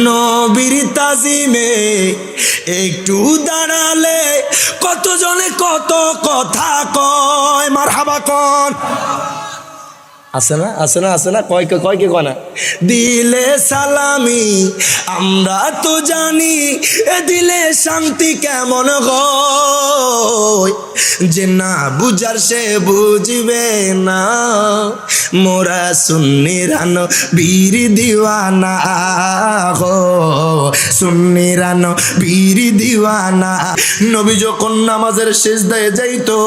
নবীর তাজিমে একটু দাঁড়ালে কতজনে কত কথা কয়, মারহাবা কোন আছে না, আছে না, আছে না, কয় কে কয় না। দিলে সালামি আমরা তো জানি, এ দিলে শান্তি কেমন হয়, যে না বুঝার সে বুঝবে না, মোরা সুন্নিরানো বীর দিওয়ানা গো, সুন্নিরানো বীর দিওয়ানা। নবী যখন নামাজের সিজদায় যাইতো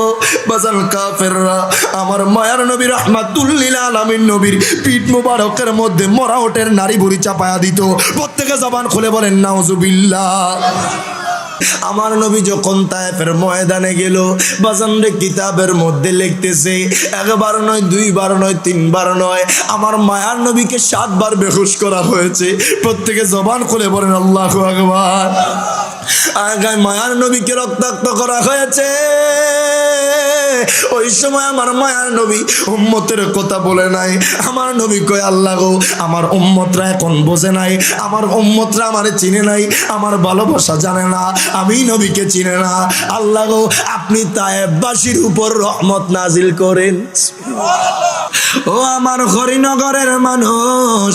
বাজান কাফেররা আমার মায়ার নবী রাহমাতুল্লিল আলামিন নবীর পিঠ মুবারকের মধ্যে মরা ওটের নারী বুড়ি চাপায়া দিত। প্রত্যেকে জবান খুলে বলেন নাউজুবিল্লাহ। আমার নবী যখন তায়েফের ময়দানে গেল বাজান রে, কিতাবের মধ্যে লিখতেছে একবার নয়, দুইবার নয়, তিনবার নয়, আমার মায়ার নবীকে 7 বার বেহুশ করা হয়েছে। প্রত্যেকে জবান খুলে বলেন আল্লাহু আকবার। আগায় মায়ার নবীকে রক্তাক্ত করা হয়েছে। ওই সময় আমার মায়ার নবী উম্মতের কথা বলে নাই। আমার নবী কয় আল্লাহ গো, আমার উম্মতরা এখন বোঝে নাই, আমার উম্মতরা আমারে চিনে নাই, আমার ভালোবাসা জানে না, আমি নবীকে চিনে না। আল্লাহ গো, আপনি তায়েফবাসীর উপর রহমত নাজিল করেন। ও আমার হরিনগরের মানুষ,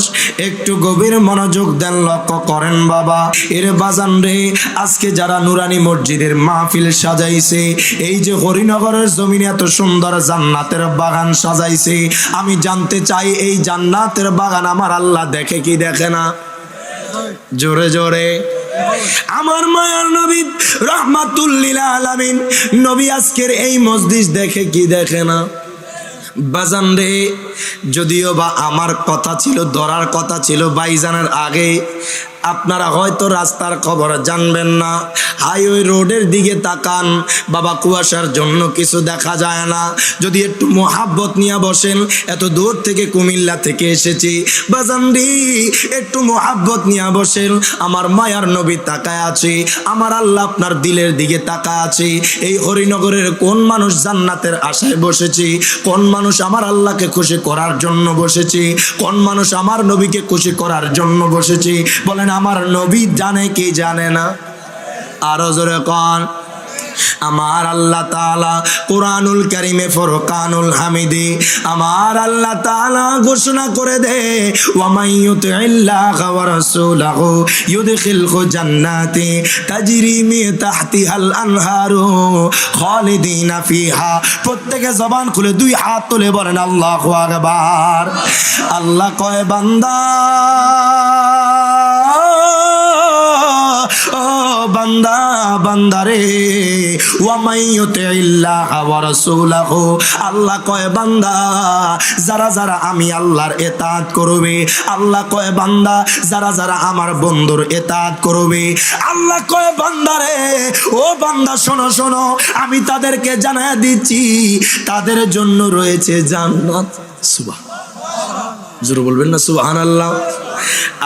একটু গভীর মনোযোগ দেন, লক্ষ্য করেন বাবা। এর বাজান রে, আজকে যারা নুরানি মসজিদের মাহফিল সাজাইছে, এই যে হরিনগরের জমিনে এত সুন্দর জান্নাতের বাগান সাজাইছে, আমি জানতে চাই এই জান্নাতের বাগান আমার আল্লাহ দেখে কি দেখে না? জোরে জোরে। আমার মায়ার নবী রাহমাতুল্লিল আলামিন নবী আজকের এই মসজিদ দেখে কি দেখে না? বাজান রে, যদিও বা আমার কথা ছিল, ধরার কথা ছিল বাইজানের আগে, আপনারা হয়তো রাস্তার খবর জানবেন না। হাইওয়ে রোডের দিকে তাকান বাবা, কুয়াশার জন্য কিছু দেখা যায় না। যদি একটু মোহাব্বত নিয়ে বসেন, এত দূর থেকে কুমিল্লা থেকে এসেছি বাজানদি, একটু মোহাব্বত নিয়ে বসেন। আমার মায়ার নবী তাকায় আছে, আমার আল্লাহ আপনার দিলের দিকে তাকায় আছে। এই হরিনগরের কোন মানুষ জান্নাতের আশায় বসেছি? কোন মানুষ আমার আল্লাহকে খুশি করার জন্য বসেছি? কোন মানুষ আমার নবীকে খুশি করার জন্য বসেছি? বলেন আমার নবী জানে কি জানে না? আরো জোরে কোন। আমার আল্লাহ তাআলা কুরআনুল কারীমে ফুরকানুল হামিদি আমার আল্লাহ তাআলা ঘোষণা করে দে, ওয়া মান ইউতিল্লাহা ওয়া রাসূলাহু ইউদখিলহু জান্নাতি তাজরি মিন তাহতিহাল আনহারু খালিদিনা ফিহা। প্রত্যেকে জবান খুলে 2 হাত তুলে বলেন আল্লাহু আকবার। আল্লাহ কয় বান্দা, ও বান্দা বান্দারে, ওয়া মান ইউতিল্লাহা ওয়া রাসূলাহু, আল্লাহ কয় বান্দা যারা যারা আমি আল্লাহর ইতাআত করবে, আল্লাহ কয় বান্দা যারা যারা আমার বন্ধুর ইতাআত করবে, আল্লাহ কয় বান্দারে, ও বান্দা শোনো শোনো, আমি তাদেরকে জানায়া দিচ্ছি তাদের জন্য রয়েছে জান্নাত। সুবহানাল্লাহ, জোরে বলবেন না সুবহানাল্লাহ।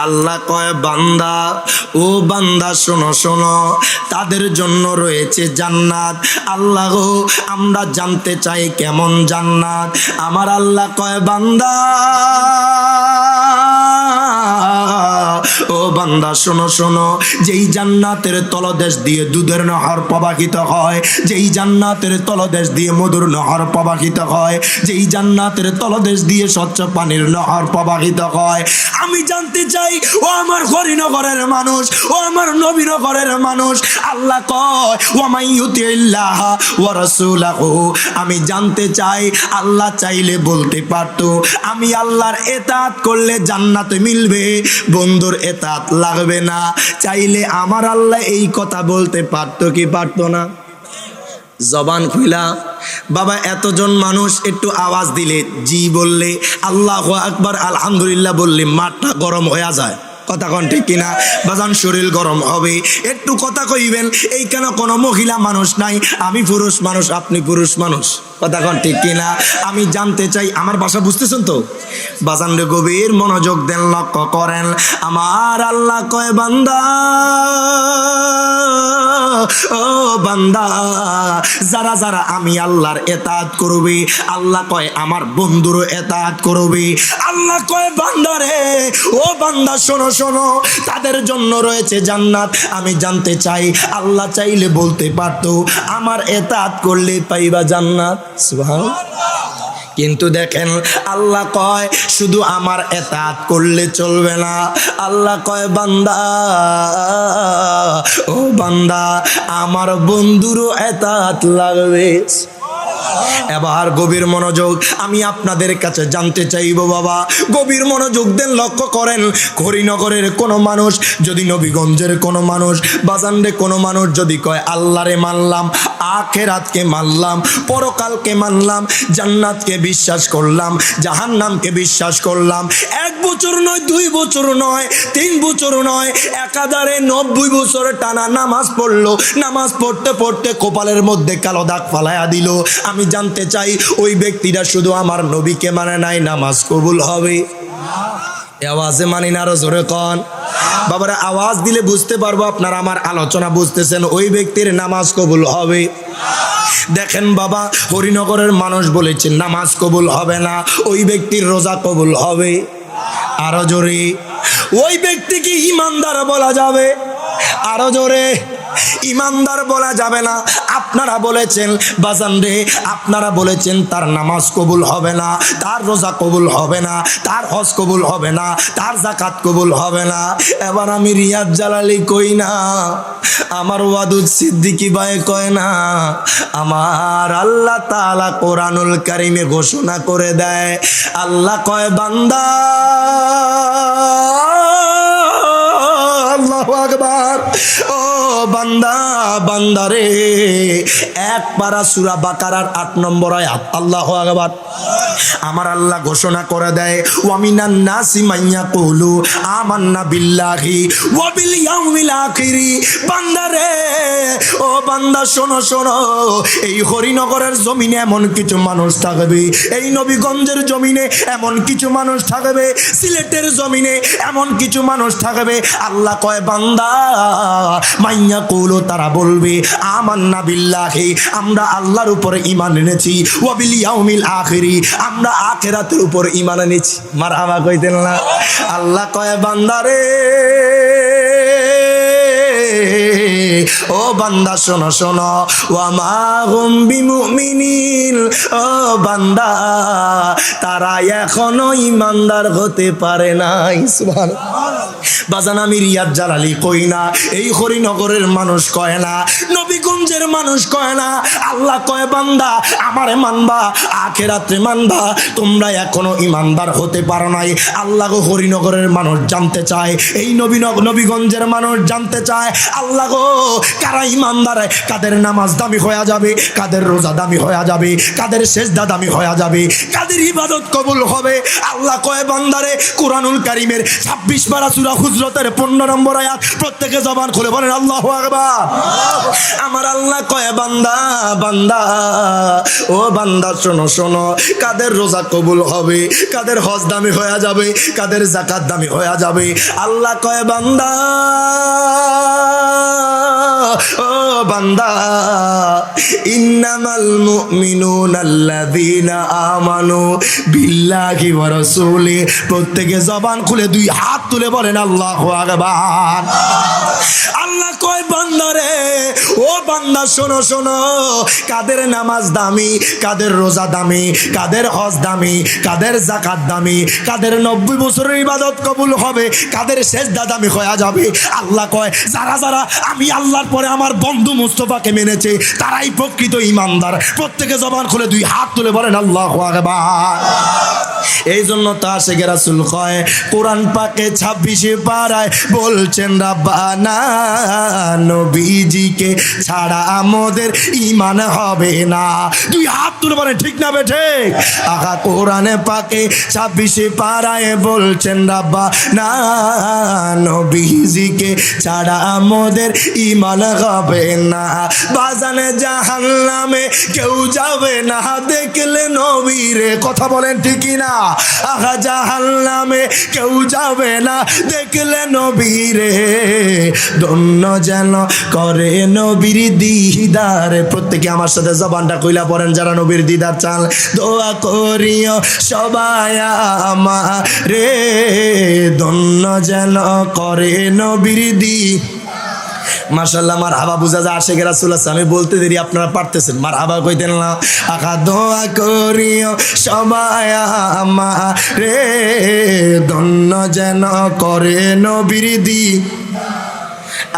আল্লাহ কয় বান্দা, ও বান্দা শোনো শোনো, তাদের জন্য রয়েছে জান্নাত। আল্লাহ গো, আমরা জানতে চাই কেমন জান্নাত? আমার আল্লাহ কয় বান্দা, ও বান্দা শোনো শোনো, যেই জান্নাতের তলদেশ দিয়ে দুধের নহর প্রবাহিত হয়, যেই জান্নাতের তলদেশ দিয়ে মধুর নহর প্রবাহিত হয়, যেই জান্নাতের তলদেশ দিয়ে স্বচ্ছ পানির নহর প্রবাহিত হয়, আমি জানতে চাই ও আমার হরিনগরের মানুষ, ও আমার নবীনগরের মানুষ, আল্লাহ কয় ওয়া মান ইউতিল্লাহা ওয়া রাসূলাহু, আমি জানতে চাই আল্লাহ চাইলে বলতে পারতো আমি আল্লাহর ইতাআত করলে জান্নাতে মিলবে, বন্ধুর ইতাআত লাগবে না। চাইলে আমার আল্লাহ এই কথা বলতে পারতো কি পারতো না? জবান খুলা বাবা, এতজন মানুষ একটু আওয়াজ দিলে, জি বললে, আল্লাহু আকবার, আলহামদুলিল্লাহ বললে মাঠটা গরম হয়ে যায়। কথা কোন ঠিক কিনা বাজান? শরীর গরম হবে। একটু কথা কইবেন, এইখানে কোনো মহিলা মানুষ নাই, আমি পুরুষ মানুষ, আপনি পুরুষ মানুষ, কথা কোন ঠিক কিনা? আমি জানতে চাই, আমার ভাষা বুঝতেছেন তো? বাজান রে, গভীর মনোযোগ দেন, লক্ষ্য করেন। আমার আল্লাহ কয় বান্দা, ও বান্দা, যারা যারা আমি আল্লাহর এতাত করবে, আল্লাহ কয় আমার বন্ধুরও এতাত করবে। আল্লাহ কয় বান্দা রে, ও বান্দা শোনো শোনো, তাদের জন্য রয়েছে জান্নাত। আমি জানতে চাই, আল্লাহ চাইলে বলতে পারতো আমার এতাত করলে পাইবা জান্নাত। সুবহানাল্লাহ। কিন্তু দেখেন, আল্লাহ কয় শুধু আমার এতাত করলে চলবে না। আল্লাহ কয় বান্দা, ও বান্দা, আমার বন্ধুরও এতাত লাগবে। এবার গভীর মনোযোগ, আমি আপনাদের কাছে জানতে চাইবো বাবা, গভীর মনোযোগ দেন, লক্ষ্য করেন। হরিনগরের কোনো মানুষ যদি, নবীগঞ্জের কোনো মানুষ, বাজানরে কোনো মানুষ যদি কয় আল্লাহরে মানলাম, আখিরাতকে মানলাম, পরকালকে মানলাম, জান্নাতকে বিশ্বাস করলাম, জাহান্নামকে বিশ্বাস করলাম, 1 বছর নয়, 2 বছর নয়, 3 বছর নয়, একাধারে 90 বছর টানা নামাজ পড়লো, নামাজ পড়তে পড়তে কপালের মধ্যে কালো দাগ ফালাইয়া দিল। আমি জানতে চাই, ওই ব্যক্তিটা শুধু আমার নবীকে মানে নাই, নামাজ কবুল হবে? আওয়াজে মানি না, আরো জোরে কন বাবারা। আওয়াজ দিলে বুঝতে পারবো আপনারা আমার আলোচনা বুঝতেছেন। ওই ব্যক্তির নামাজ কবুল হবে? দেখেন বাবা, হরিনগরের মানুষ বলেছেন নামাজ কবুল হবে না, ওই ব্যক্তির রোজা কবুল হবে? আরো জোরে। ওই ব্যক্তিকে ইমানদার বলা যাবে? আরো জোরে। ইমানদার বলা যাবে না। আপনারা বলেছেন বাজান রে, আপনারা বলেছেন তার নামাজ কবুল হবে না, তার রোজা কবুল হবে না, তার হজ কবুল হবে না, তার যাকাত কবুল হবে না। এবার আমি রিয়াদ জালালি কই না, আমার ওয়াদুদ সিদ্দিকী ভাই কয় না, আমার আল্লাহ তাআলা কোরআনুল কারীমে ঘোষণা করে দেয়। আল্লাহ কয় বান্দা, আল্লাহু আকবার, ও বান্দা, বান্দারে, 1 পারা সূরা বাকারার 8 নম্বর আয়াত। আল্লাহু আকবার। আমার আল্লাহ ঘোষণা করে দেয়, ওয়া মিনান নাসি মান ইয়াকুলু আমান্না বিল্লাহি ওয়া বিল ইয়াউমিল আখির। বান্দারে, ও বান্দা শোনো শোনো, এই হরিনগরের জমিনে এমন কিছু মানুষ থাকবে, এই নবীগঞ্জের জমিনে এমন কিছু মানুষ থাকবে, সিলেটের জমিনে এমন কিছু মানুষ থাকবে। আল্লাহ কয় বান্দা, মাইয়া কৌলো, তারা বলবে আমান্না বিল্লাহি, আমরা আল্লাহর উপরে ঈমান এনেছি, ওয়া বিল ইয়াউমিল আখির, আমরা আখিরাতের উপর ঈমান এনেছি। মারহাবা কইতেন না? আল্লাহ কয় বান্দারে, ও বান্দা শোনো শোনো, ওয়া মা হুম বিমুমিনিন, ও বান্দা, তারা এখনো ইমানদার হতে পারে নাই। সুবহানাল্লাহ। বাজান আমি রিয়াদ জালালি কই না, এই হরিনগরের মানুষ কয় না, নবীগঞ্জের মানুষ কয় না। আল্লাহ কয় বান্দা, আমারে মানবা, আখিরাতে মানবা, তোমরা এখনো ইমানদার হতে পারো নাই। আল্লাহ গো, হরিনগরের মানুষ জানতে চায়, এই নবীগঞ্জের মানুষ জানতে চায়, আল্লাহ গো, কারা ইমানদার, কাদের নামাজ দামি হয়ে যাবে, কাদের রোজা দামি হয়ে যাবে, কাদের সেজদা দামি হয়ে যাবে, কাদের ইবাদত কবুল হবে। আল্লাহ কয় বান্দারে, কোরআনুল কারীমের 26 পারা সূরা হুজরাতের 15 নম্বর আয়াত, প্রত্যেকে জবান খুলে বলেন আল্লাহু আকবার। আমার আল্লাহ কয় বান্দা, বান্দা, ও বান্দা শোনো শোনো, কাদের রোজা কবুল হবে, কাদের হজ দামি হয়ে যাবে, কাদের যাকাত দামি হয়ে যাবে। আল্লাহ কয় বান্দা, ও বান্দা, ইন্নামাল মুমিনুনা আল্লাযীনা আমানু বিল্লাহি ওয়া রাসূলি। প্রত্যেকে জবান খুলে 2 হাত তুলে বলেন আল্লাহু আকবার। আল্লাহ কয় বান্দারে, ও বান্দা শোনো শোনো, কাদের নামাজ দামি, কাদের রোজা দামি, কাদের হজ দামি, কাদের যাকাত দামি, কাদের 90 বছরের ইবাদত কবুল হবে, কাদের সেজদা দামি হয়ে যাবে। আল্লাহ কয় যারা যারা আমি আল্লাহর পরে আমার বন্ধু মুস্তাফাকে মেনেছে, তারাই প্রকৃত ঈমানদার। প্রত্যেকে জবান খুলে 2 হাত তুলে বলেন আল্লাহু আকবার। এই জন্য তো আশিকে রাসূল কয়, কোরআন পাকে 26 পারায় বলছেন রাব্বানা, নবীজিকে ছাড়া আমাদের ঈমান হবে না। 2 হাত তুলে বলেন ঠিক না বেঠে? আহা, কোরআনে পাকে 26 পারায় বলছেন রাব্বানা, নবীজিকে ছাড়া আমাদের ঈমান হবে না। বাজানে জাহান জাহান্নামে কেউ যাবে না দেখলে নবীরে। কথা বলেন ঠিক না? আহা জাহান্নামে কেউ যাবে না দেখলে নবীরে, ধন্য যেন করে নবীর দিদার। প্রত্যেকে আমার সাথে জবানটা কইলা পড়েন যারা নবীর দিদার চান। দোয়া করিও সবাই আমারে, ধন্য যেন করে নবীর দি। মাশাআল্লাহ, মারহাবা বুঝা যায় আশিক রাসূল আছে। আমি বলতে দেরি আপনারা পারতেছেন, মারহাবা কইতেন না? আকা দোয়া করিও সবাই আমারে, ধন্য যেন করে নবীর দি।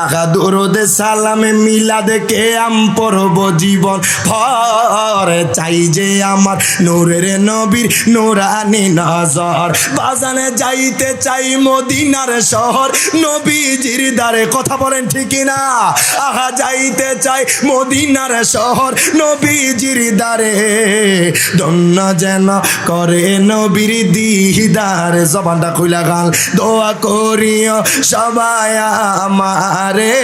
আকা দরুদে সালামে মিলাদে কেয়াম পড়ব জীবন ভর, চাই যে আমার নূরের নবীর নূরানি নজর। বাজানে যাইতে চাই মদিনার শহর নবীজির দ্বারে। কথা বলেন ঠিক না? আহা যাইতে চাই মদিনার শহর নবীজির দ্বারে, ধন্য যেন করে নবীর দিদার। জবানটা খুইলা গান। দোয়া করিও সবাই আমারে,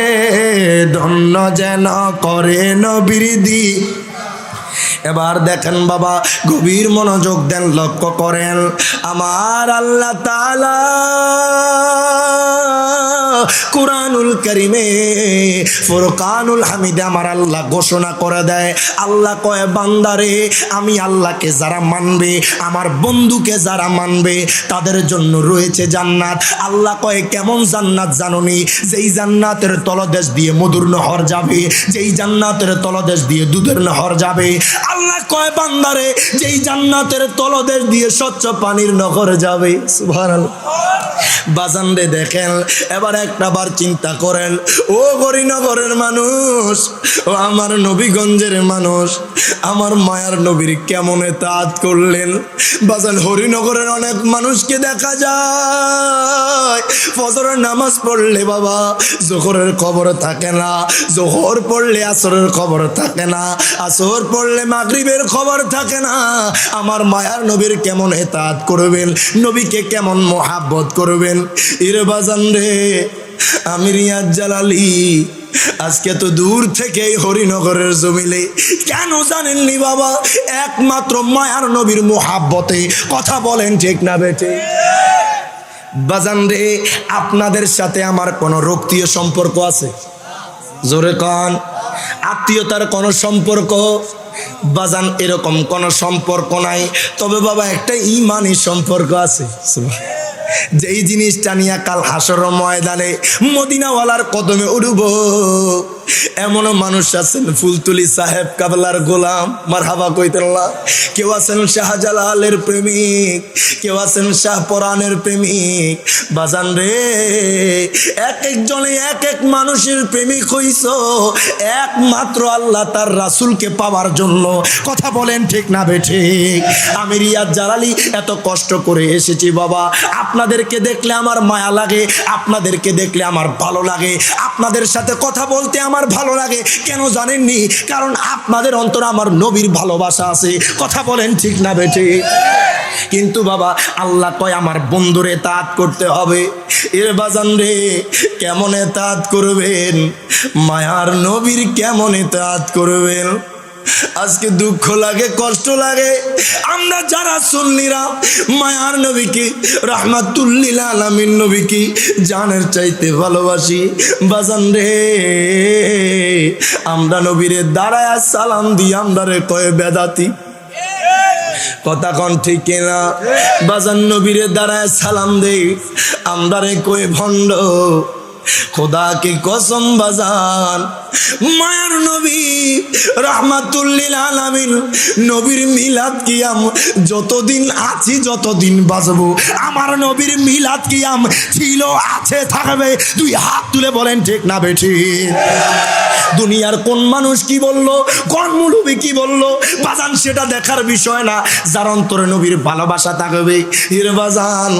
ধন্য যেন করে নবীর দি। এবার দেখেন বাবা, গভীর মনোযোগ দেন, লক্ষ্য করেন। আমার আল্লাহ তাআলা কুরআনুল কারীমে ফুরকানুল হামিদে আমার আল্লাহ ঘোষণা করে দেয়। আল্লাহ কয়, বান্দারে আমি আল্লাহকে যারা মানবে, আমার বন্ধুকে যারা মানবে, তাদের জন্য রয়েছে জান্নাত। আল্লাহ কয় কেমন জান্নাত জানোনি? যেই জান্নাতের তলদেশ দিয়ে মধুর নহর যাবে, যেই জান্নাতের তলদেশ দিয়ে দুধের নহর যাবে। আল্লাহ কয় বান্দারে, যেই জান্নাতের তলদেশ দিয়ে স্বচ্ছ পানির নহর যাবে। সুবহানাল্লাহ। বাজান রে দেখেন, এবার একটা বার চিন্তা করেন, ও হরিনগরের মানুষ, ও আমার নবীগঞ্জের মানুষ, আমার মায়ার নবীর কেমন এতাত করলেন। বাজান হরিনগরের অনেক মানুষকে দেখা যায় ফজরের নামাজ পড়লে বাবা জোহরের খবর থাকে না, জোহর পড়লে আসরের খবর থাকে না, আসর পড়লে মাগরিবের খবর থাকে না। আমার মায়ার নবীর কেমন এতাত করবেন, নবীকে কেমন মোহাব্বত করবেন। ইরে বাজান রে, আমি রিয়াজ জালালি আজকে তো দূর থেকে হরিনগরের জমিলে, কেন জানেননি বাবা? একমাত্র মায়ার নবীর মোহাব্বতে। কথা বলেন ঠিক না বেটে? বাজান রে, আপনাদের সাথে আমার কোনো রক্তীয় সম্পর্ক আছে? জোরে কন। আত্মীয়তার কোনো সম্পর্ক? বাজান এরকম কোনো সম্পর্ক নাই। তবে বাবা একটা ইমানি সম্পর্ক আছে, যেই জিনিসটা নিয়ে কাল হাসর ময়দানে মদিনাওয়ালার কদমে উঠব। এমনও মানুষ আছেন ফুলতুলি সাহেব কাবলার গোলাম, মারহাবা কইতেল্লাহ। কেউ আছেন শাহজালালের প্রেমিক, কেউ আছেন শাহপরানের প্রেমিক। বাজান রে, এক একজনে এক এক মানুষের প্রেমিক হইছ একমাত্র আল্লাহ তার রাসূলকে পাওয়ার জন্য। কথা বলেন ঠিক না বেঠিক? আমি রিয়াজ জালালি এত কষ্ট করে এসেছি বাবা। আপনাদেরকে দেখলে আমার মায়া লাগে, আপনাদেরকে দেখলে আমার ভালো লাগে, আপনাদের সাথে কথা বলতে আমার ভালো লাগে। কেন জানেননি? কারণ আপনাদের অন্তরে আমার নবীর ভালোবাসা আছে। কথা বলেন ঠিক না বেঠে? কিন্তু বাবা আল্লাহ কয় আমার বন্ধুরে এতাত করতে হবে। এর বাজান রে, কেমন এতাত করবেন? মায়ার নবীর কেমন এতাত করবেন? আজকে দুঃখ লাগে, কষ্ট লাগে, আমরা যারা সুন্নিরা মায়ার নবীকে রাহমাতুল্লিল আলামিন নবীকে জানের চাইতে ভালোবাসি। বাজান রে, আমরা নবীরে দাঁড়ায় সালাম দিই, আমরা রে কয়ে বেদাতি। কথা কন ঠিক না? বাজান নবীরে দাঁড়ায় সালাম দেই, আমরা রে কয়ে ভণ্ড। খোদা কি কসম বাজান, মায়ার নবী রাহমাতুল্লিল আলামিন নবীর মিলাদ কিয়াম যতদিন আছি, যতদিন বাঁচবো, আমার নবীর মিলাদ কিয়াম ছিল, আছে, থাকবে। দুই হাত তুলে বলেন ঠিক না বেঠি? দুনিয়ার কোন মানুষ কি বললো, কোন মুলুবি কি বললো, বাজান সেটা দেখার বিষয় না। যার অন্তরে নবীর ভালোবাসা থাকবে। এর বাজান,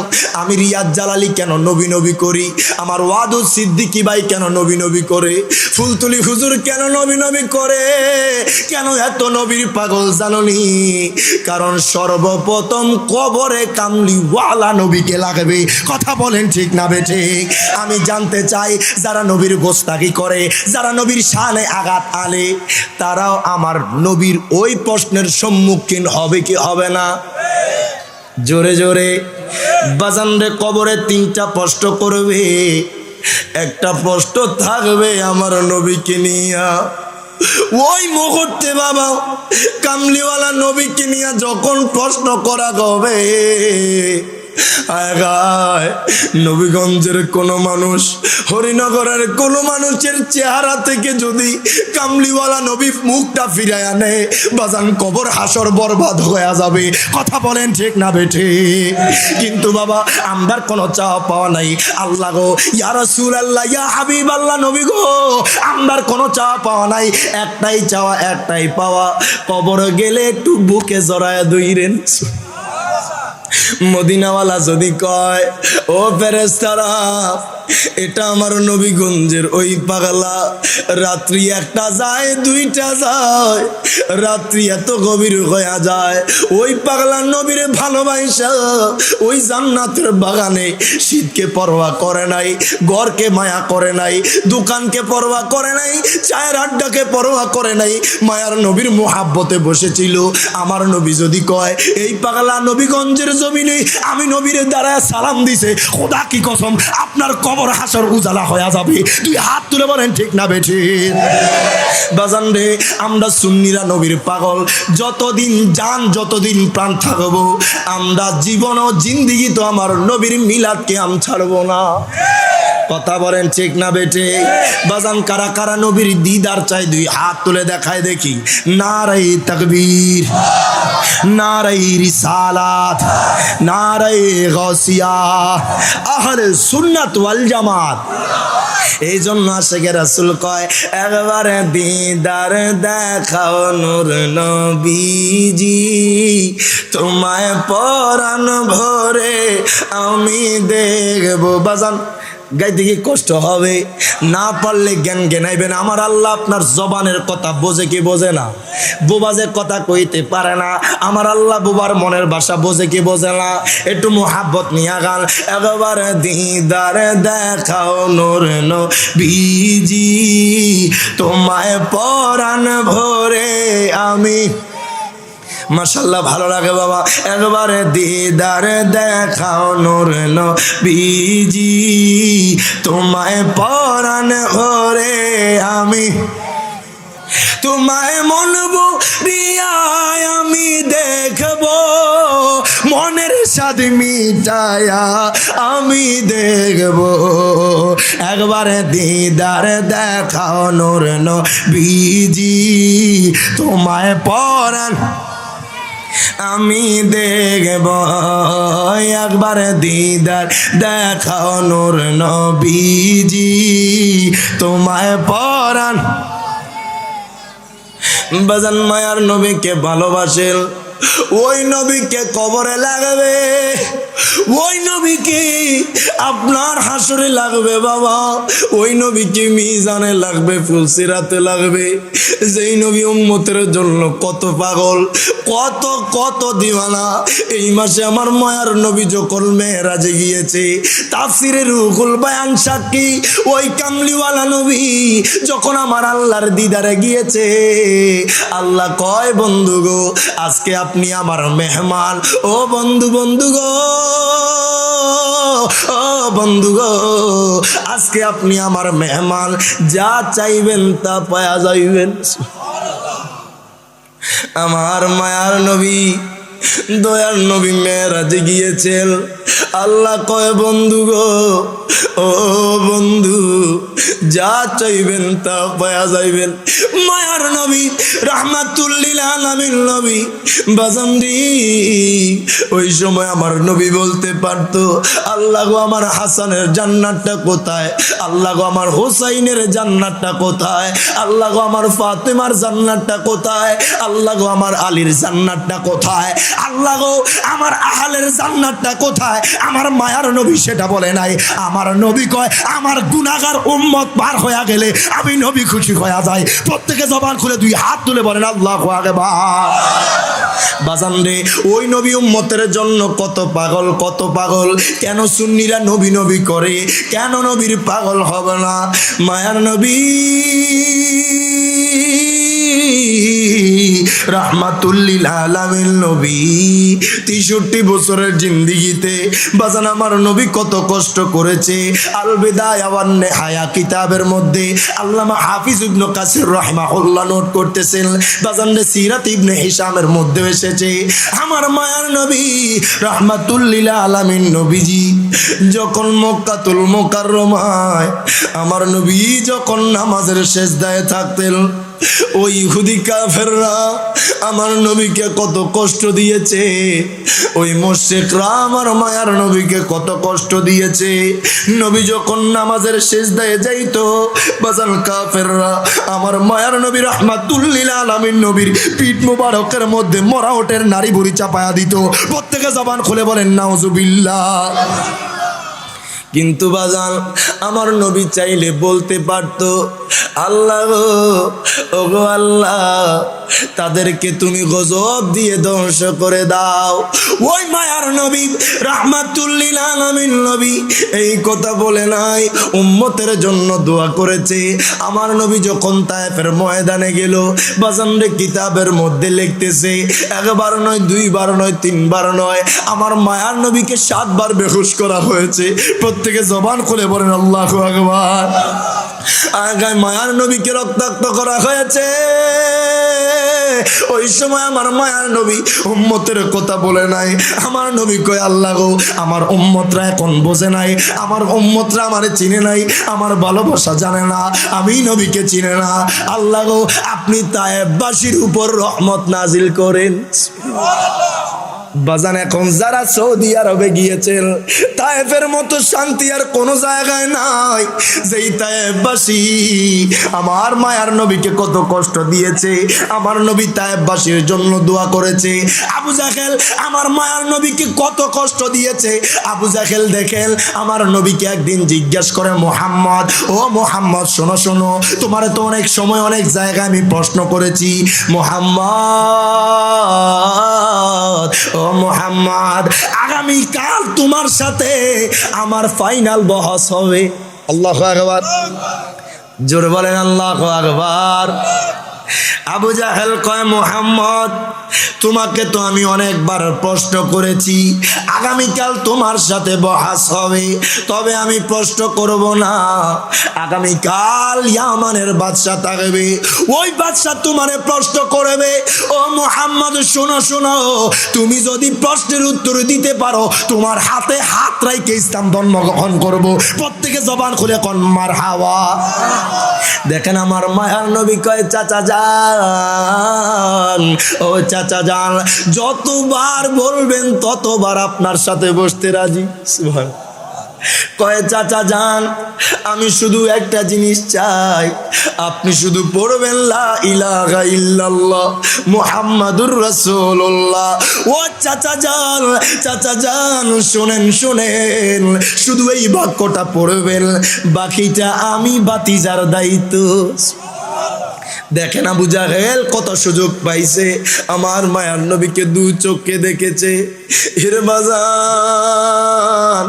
আমি রিয়াজ জালালি কেন নবী নবী করি? আমার ওয়াদুদ সিদ্দিকী ভাই কেন নবী নবী করে? ফুলতুলি হুজুর কেন নবী নবী করে? কেন এত নবীর পাগল জাননি? কারণ সর্বপ্রথম কবরে কামলিওয়ালা নবীকে লাগবে। কথা বলেন ঠিক না বেঠিক? আমি জানতে চাই, যারা নবীর গোস্তাকি করে, যারা নবীর শানে আঘাত আনে, তারাও আমার নবীর ওই প্রশ্নের সম্মুখীন হবে কি হবে না? জোরে জোরে বাজান রে, কবরে তিনটা প্রশ্ন করবে। একটা প্রশ্ন থাকবে আমার নবীকে নিয়া। ওই মুহূর্তে বাবা কামলিওয়ালা নবীকে নিয়ে যখন প্রশ্ন করা হবে, নবীগঞ্জের কোন মানুষ, হরিনগরের কোন মানুষের চেহারা থেকে যদি কামলিওয়ালা নবী মুখটা ফিরায় আনে, বাজান কবর হাসর বরবাদ হয়ে যাবে। কথা বলেন ঠিক না বেঠে? কিন্তু বাবা আমার কোনো চাওয়া পাওয়া নাই। আল্লাহ গো, ইয়া রাসূলুল্লাহ, ইয়া হাবিবাল্লাহ, নবী গো, আমার কোনো চাওয়া পাওয়া নাই। একটাই চাওয়া, একটাই পাওয়া, কবর গেলে একটু বুকে জড়ায় ধইরেন। মদিনাওয়ালা যদি কয়, ও ফেরেশতারা, এটা আমার নবীগঞ্জের ওই পাগলা, রাত্রি একটা যায়, দুইটা যায়, রাত্রি এত গভীর হয়ে যায়, ওই পাগলা নবীরে ভালোবাসা ওই জান্নাতের বাগানে শীতকে পরোয়া করে নাই, ঘরকে মায়া করে নাই, দোকানকে পরোয়া করে নাই, চায়ের আড্ডাকে পরোয়া করে নাই, মায়ার নবীর মোহাব্বতে বসেছিল। আমার নবী যদি কয়, এই পাগলা নবীগঞ্জের জমিনে আমি নবীরে দাঁড়ায় সালাম দিছে, খোদা কি কসম আপনার কবর হাসর উজালা হয়ে যাবে। তুই হাত তুলে বলেন ঠিক না বেঠি? বাজান রে, আমরা সুন্নিরা নবীর পাগল। যতদিন জান, যতদিন প্রাণ থাকবো, আমরা জীবন ও জিন্দিগি তো আমার নবীর মিলাদকে আম ছাড়বো না। কথা বলেন ঠিক না বেটে? বাজান কারা কারা নবীর দিদার চাই? দুই হাত তুলে দেখায় দেখি। নারাই তাকবীর, নারাই রিসালাত, নারাই গাউসিয়া, আহলে সুন্নাত ওয়াল জামাত। এই জন্য আশিকে রাসূল কয়, একবারে দিদার দেখাও নূর নবীজি, তোমায় পরাণ ভরে আমি দেখবো। বাজান গাইতে কি কষ্ট হবে? না পারলে জ্ঞান জ্ঞানাইবেন। আমার আল্লাহ আপনার জবানের কথা বোঝে কি বোঝে না? বোবাজে কথা কইতে পারে না। আমার আল্লাহ বোবার মনের ভাষা বোঝে কি বোঝে না? একটু মোহাব্বত নিয়ে গান, একবারে দিদার দেখাও নূর নবীজি, তোমায় পরাণ ভরে আমি। মাশাআল্লাহ, ভালো লাগে বাবা। একবারে দিদার দেখাও নূর নবীজি, তোমায় পরাণ ভরে আমি, তোমায় মন ভরিয়ায় আমি দেখব, মনের স্বাদ মিটায়া আমি দেখব। একবারে দিদার দেখাও নূর নবীজি, তোমায় পরাণ আমি দেখব। একবার দিদার দেখাও নূর নবীজি, তোমায় পরাণ। বাজান মায়ার নবীকে ভালোবাসেন, ওই নবীকে কবরে লাগবে, ওই নবীকে আপনার হাসরে লাগবে বাবা, ওই নবীকে মিজানে লাগবে, ফুলসিরাতে লাগবে। যেই নবী উম্মতের জন্য কত পাগল, কত কত দিওয়ানা। এই মাসে আমার মায়ার নবী যখন মেরাজে গিয়েছে, তাফসিরে রুহুল বায়ান সাক্ষী, ওই কামলিওয়ালা নবী যখন আমার আল্লাহর দিদারে গিয়েছে, আল্লাহ কয়, বন্ধু গো, আজকে আপনি আমার মেহমান। ও বন্ধু, বন্ধু গো, ও বন্ধু গো, আজকে আপনি আমার মেহমান, যা চাইবেন তা পায়া যাইবেন। আমার মায়ার নবী, দয়ার নবী মেরাজে গিয়েছেন। আল্লাহ কয়, বন্ধু গো, ও বন্ধু, যা চাইবেন তা পায়া যাইবেন। মায়ার নবী, রাহমাতুল লিল আলামিন নবী, বাজানদি, ওই সময় আমার নবী বলতে পারতো, আল্লাহ গো আমার হাসানের জান্নাতটা কোথায়, আল্লাহ গো আমার হোসাইনের জান্নাতটা কোথায়, আল্লাহ গো আমার ফাতেমার জান্নাতটা কোথায়, আল্লাহ গো আমার আলীর জান্নাতটা কোথায়, আল্লাহ গো আমার আহলের জান্নাতটা কোথায়। আমার মায়ার নবী সেটা বলে নাই। আমার নবী কয়, আমার গুনাহগার উম্মত পার হয়ে গেলে আমি নবী খুশি হয়ে যাই। প্রত্যেক প্রত্যেকে জবান খুলে দুই হাত তুলে বলেন আল্লাহু আকবার। বাজান রে, ওই নবী উম্মতের জন্য কত পাগল, কত পাগল। কেন সুন্নিরা নবী নবী করে, কেন নবীর পাগল হবে না? মায়ার নবী রাহমাতুল্লিল আলামিন নবী 63 বছরের জিন্দেগিতে বাজান আমার নবী কত কষ্ট করেছে। আল বিদায়া ওয়ান নিহায়া কিতাবের মধ্যে আল্লামা হাফিজ ইবনে কাসির রাহিমাহুল্লাহ নোট করতেছেন, বাজান রে সিরাত ইবনে হিশামের মধ্যে এসেছে আমার মায়ার নবী রাহমাতুল্লিল আলামিন নবীজি যখন মক্কাতুল মুকাররমায় আমার নবী যখন নামাজের সিজদায় থাকতেন, ওই ইহুদি কাফেররা আমার নবীকে কত কষ্ট দিয়েছে, ওই মুশরিকরা আমার মায়ার নবীকে কত কষ্ট দিয়েছে। নবী যখন নামাজের সিজদায় যাইতো, বাজান কাফেররা আমার মায়ার নবী রাহমাতুল্লিল আলামিন নবীর পিঠ মুবারকের মধ্যে মরা ওটের নারী বুড়ি চাপায়া দিত। প্রত্যেকে জবান খুলে বলেন নাউজুবিল্লাহ। কিন্তু বাজান আমার নবী চাইলে বলতে পারতো, আল্লাহ গো, ওগো আল্লাহ, তাদেরকে তুমি গজব দিয়ে ধ্বংস করে দাও। ওই মায়ার নবী রাহমাতুল্লিল আলামিন নবী এই কথা বলে নাই, উম্মতের জন্য দোয়া করেছে। আমার নবী যখন তায়েফের ময়দানে গেল, বাজান রে কিতাবের মধ্যে লিখতেছে একবার নয়, দুইবার নয়, তিনবার নয়, আমার মায়ার নবীকে 7 বার বেহুশ করা হয়েছে। প্রত্যেকে জবান খুলে বলেন আল্লাহু আকবার। আগায় মায়ার নবীকে রক্তাক্ত করা হয়েছে। ওই সময় আমার মায়ার নবী উম্মতের কথা বলে নাই। আমার নবী কয় আল্লাহ গো, আমার উম্মতরা এখন বোঝে নাই, আমার উম্মতরা আমারে চিনে নাই, আমার ভালোবাসা জানে না, আমি নবীকে চিনে না। আল্লাহ গো, আপনি তায়েফবাসীর উপর রহমত নাজিল করেন। বাজান এখন যারা সৌদি আরবে গিয়েছেন, তায়েফের মতো শান্তি আর কোনো জায়গায় নাই। যেই তায়েফবাসী আমার মায়ার নবীকে কত কষ্ট দিয়েছে, আমার নবী তায়েফবাসীর জন্য দোয়া করেছে। আবু জাহেল আমার মায়ার নবীকে কত কষ্ট দিয়েছে। আবু জাহেল দেখেন আমার নবীকে একদিন জিজ্ঞাসা করে, মোহাম্মদ, ও মোহাম্মদ শোনো শোনো, তোমার তো অনেক সময় অনেক জায়গায় আমি প্রশ্ন করেছি, মোহাম্মদ, ও মোহাম্মদ, আগামীকাল তোমার সাথে আমার ফাইনাল বহস হবে। আল্লাহু আকবার, জোরে বলেন আল্লাহু আকবার। আবু জাহেল কয়, মোহাম্মদ, তোমাকে তো আমি অনেকবার প্রশ্ন করেছি, আগামীকাল তোমার সাথে বহাস হবে, তবে আমি প্রশ্ন করব না। আগামীকাল ইয়ামানের বাদশা থাকবে, ওই বাদশা তোমারে প্রশ্ন করবে। ও মোহাম্মদ শোনো শোনো, তুমি যদি প্রশ্নের উত্তর দিতে পারো, তোমার হাতে হাত রাইখে ইসলাম ধর্ম গ্রহণ করব। প্রত্যেকে জবান খুলে কোন মারহাবা। দেখেন আমার মায়ার নবী কয়, চাচা যান, ও চাচা যান, যতবার বলবেন ততবার আপনার সাথে বসতে রাজি। সুবহানাল্লাহ। কয়, চাচা যান, আমি শুধু একটা জিনিস চাই, আপনি শুধু পড়বেন লা ইলাহা ইল্লাল্লাহ মুহাম্মাদুর রাসূলুল্লাহ। ও চাচা যান, চাচা যান, শুনেন শুনেন, শুধু এই বাক্যটা পড়বেন, বাকিটা আমি বাতিজার দায়িত্ব। দেখেন আবু জাহেল কত সুযোগ পাইছে, আমার মায়ার নবীকে দু চোখে দেখেছে। এর বাজান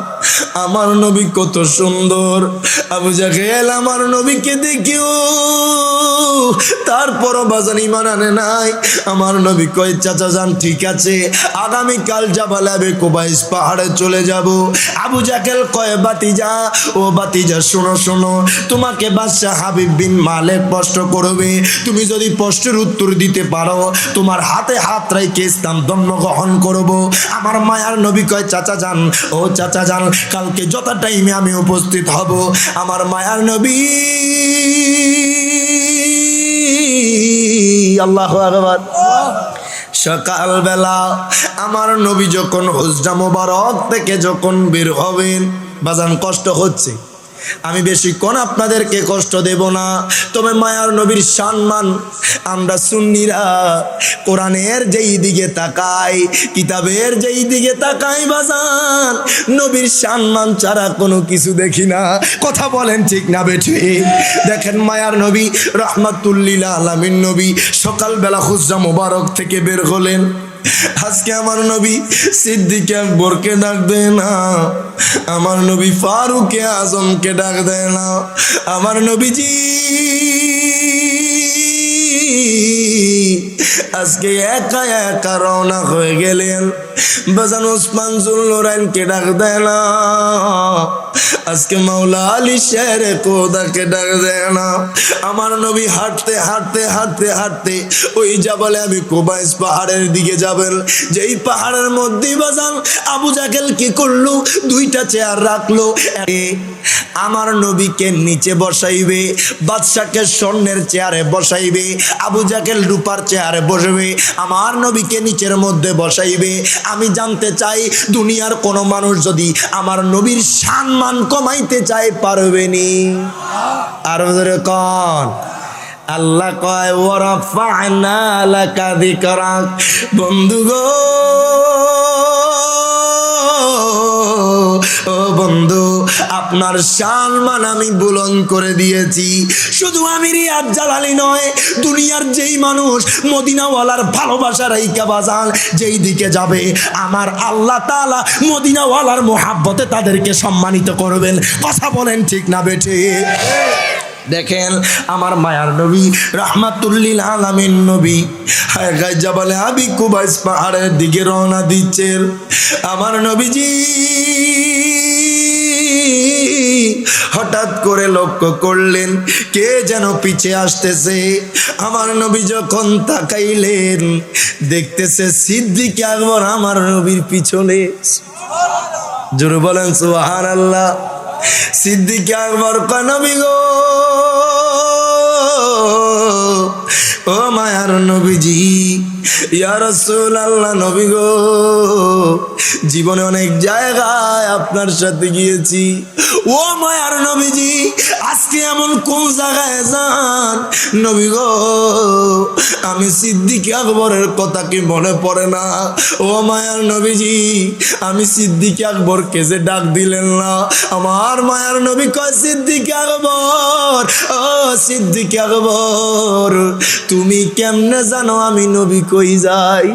আমার নবী কত সুন্দর। আবু জাহেল আমার নবীকে দেখিও তারপর বাজান ইমান আনে নাই। আমার নবী কয়, চাচা যান, ঠিক আছে, আগামীকাল জাবালে কুবাইস পাহাড়ে চলে যাব। আবু জাহেল কয়, বাতিজা, ও বাতিজা শোনো শোনো, তোমাকে বাদশা হাবিব বিন মালিক প্রশ্ন করবে, তুমি যদি প্রশ্নের উত্তর দিতে পারো, তোমার হাতে হাত রেখে ইসলাম ধর্ম গ্রহণ করব। আমার মায়ার নবী কয়, চাচা যান, ও চাচা যান, কালকে যত টাইমে আমি উপস্থিত হব। আমার মায়ার নবী আল্লাহু আকবার। সকালবেলা আমার নবী যখন হুজরা মোবারক থেকে যখন বের হবেন, বাজান কষ্ট হচ্ছে, আমি বেশিক্ষণ আপনাদেরকে কষ্ট দেব না, তবে মায়ার নবীর সম্মান আমরা সুন্নিরা কোরআনের যেই দিকে তাকাই, কিতাবের যেই দিকে তাকাই বাজান, নবীর সম্মান ছাড়া কোনো কিছু দেখি না। কথা বলেন ঠিক না বেঠি? দেখেন মায়ার নবী রাহমাতুল্লিল আলামিন নবী সকালবেলা হুজরা মুবারক থেকে বের হলেন। আজকে আমার নবী সিদ্দিক আকবরকে ডাক দেয় না, আমার নবী ফারুকে আজমকে ডাক দেয় না, আমার নবীজি আজকে একা একা রওনা হয়ে গেলেন। বাজান ওসমান জুলনুরাইনকে ডাক দেয় না, আজকে মাওলা আলী শেরে কোদাকে ডাক দেয় না। আমার নবী হাঁটতে হাঁটতে হাঁটতে হাঁটতে ওই জাবালে আমি কুবাইস পাহাড়ের দিকে যাবেন, যেই পাহাড়ের মধ্যে বাজান আবু জাহেল কি করলো, দুইটা চেয়ার রাখলো। আমার নবীকে নিচে বসাইবে, বাদশাকে স্বর্ণের চেয়ারে বসাইবে, আবু জাহেল রূপার চেয়ারে বসবে, আমার নবীকে নিচের মধ্যে বসাইবে। আমি জানতে চাই দুনিয়ার কোন মানুষ যদি আমার নবীর সম্মান কমাইতে চায় পারবেনি? আর ধরে কন আল্লাহ কয় ওয়ারাফা'না লাকা যিকরাক। বন্ধু গো, ও বন্ধু, আপনার সম্মান আমি বুলন্দ করে দিয়েছি। শুধু আমি রিয়াদ জালালি নয়, দুনিয়ার যেই মানুষ মদিনাওয়ালার ভালোবাসা রাইকা বাজান যেই দিকে যাবে, আমার আল্লাহ তাআলা মদিনাওয়ালার মোহাব্বতে তাদেরকে সম্মানিত করবেন। কথা বলেন ঠিক না বেঠে? দেখেন আমার মায়ার নবী রাহমাতুল্লিল আলামিন নবী জাবালে আবি কুবাইস পাহাড়ের দিকে রওনা দিচ্ছেন। আমার নবীজি হঠাৎ করে লক্ষ্য করলেন কে যেন পিছে আসতেছে। আমার নবী যখন তাকাইলেন দেখতেছে সিদ্দিক আকবর আমার নবীর পিছনে। জোরে বলেন সুবহানাল্লাহ। সিদ্দিক আকবর কয় নবী গো, ও মায়ার নবীজি, ইয়া রাসূলুল্লাহ, নবী গো, জীবনে অনেক জায়গায় আপনার সাথে গিয়েছি, ও মায়ার নবীজি, আজকে এমন কোন জায়গায় যান নবী গো, আমি সিদ্দিক আকবরের কথা কি মনে পড়ে না? ও মায়ার নবীজি, আমি সিদ্দিক আকবরকে যে ডাক দিলেন না। আমার মায়ার নবী কয় সিদ্দিক আকবর, ও সিদ্দিক আকবর, তুমি কেমনে জানো আমি নবী কই যাই?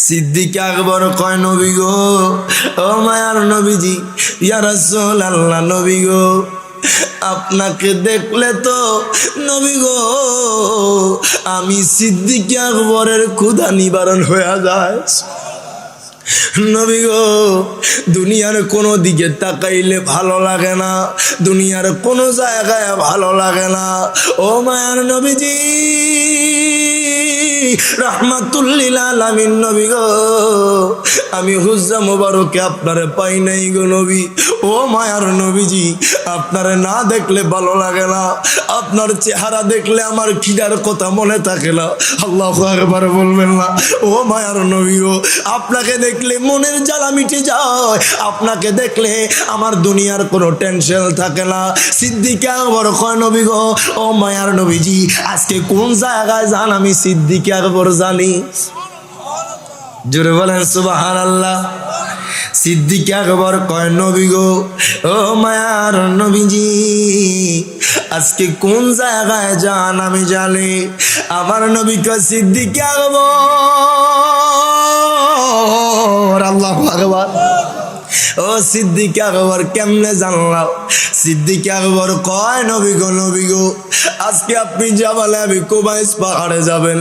সিদ্দিক আকবর কয় নবী গো, ও মায়ার নবীজি, ইয়া রাসূলুল্লাহ, নবী গো, আপনাকে দেখলে তো নবী গো আমি সিদ্দিক আকবরের ক্ষুধা নিবারণ হয়ে যায়। নবী গো, দুনিয়ার কোনো দিকে তাকাইলে ভালো লাগে না, দুনিয়ার কোনো জায়গায় ভালো লাগে না। ও মায়ার নবীজি রাহমাতুল্লিল আলামিন নবী গো, আমি হুজরা মুবারকে আপনারে পাই নাই গো নবী। ও মায়ার নবীজি, আপনারে না দেখলে ভালো লাগে না, আপনার চেহারা দেখলে আমার খিদার কথা মনে থাকে না। আল্লাহু আকবার বলবেন না? ও মায়ার নবী গো, আপনাকে দেখলে মনের জ্বালা মিটে যায়, আপনাকে দেখলে আমার দুনিয়ার কোনো টেনশন থাকে না। সিদ্দিক আকবর কয় নবী গো, ও মায়ার নবীজি, আজকে কোন জায়গায় যান আমি সিদ্দিক আকবর জানি। জোরে বলেন সুবহানাল্লাহ। সিদ্দিক আকবর কয় নবী গো, ও মায়ার নবীজি, আজকে কোন জায়গায় যান আমি জানি। আমার নবী কয় সিদ্দিক আকবর, আল্লাহু আকবার। ও সিদ্দিক আকবর কেমনে জানলাম? সিদ্দিক আকবর কয় নবী গো, নবী গো, আজকে আপনি জাবালে আবি কুবাইস পাহাড়ে যাবেন,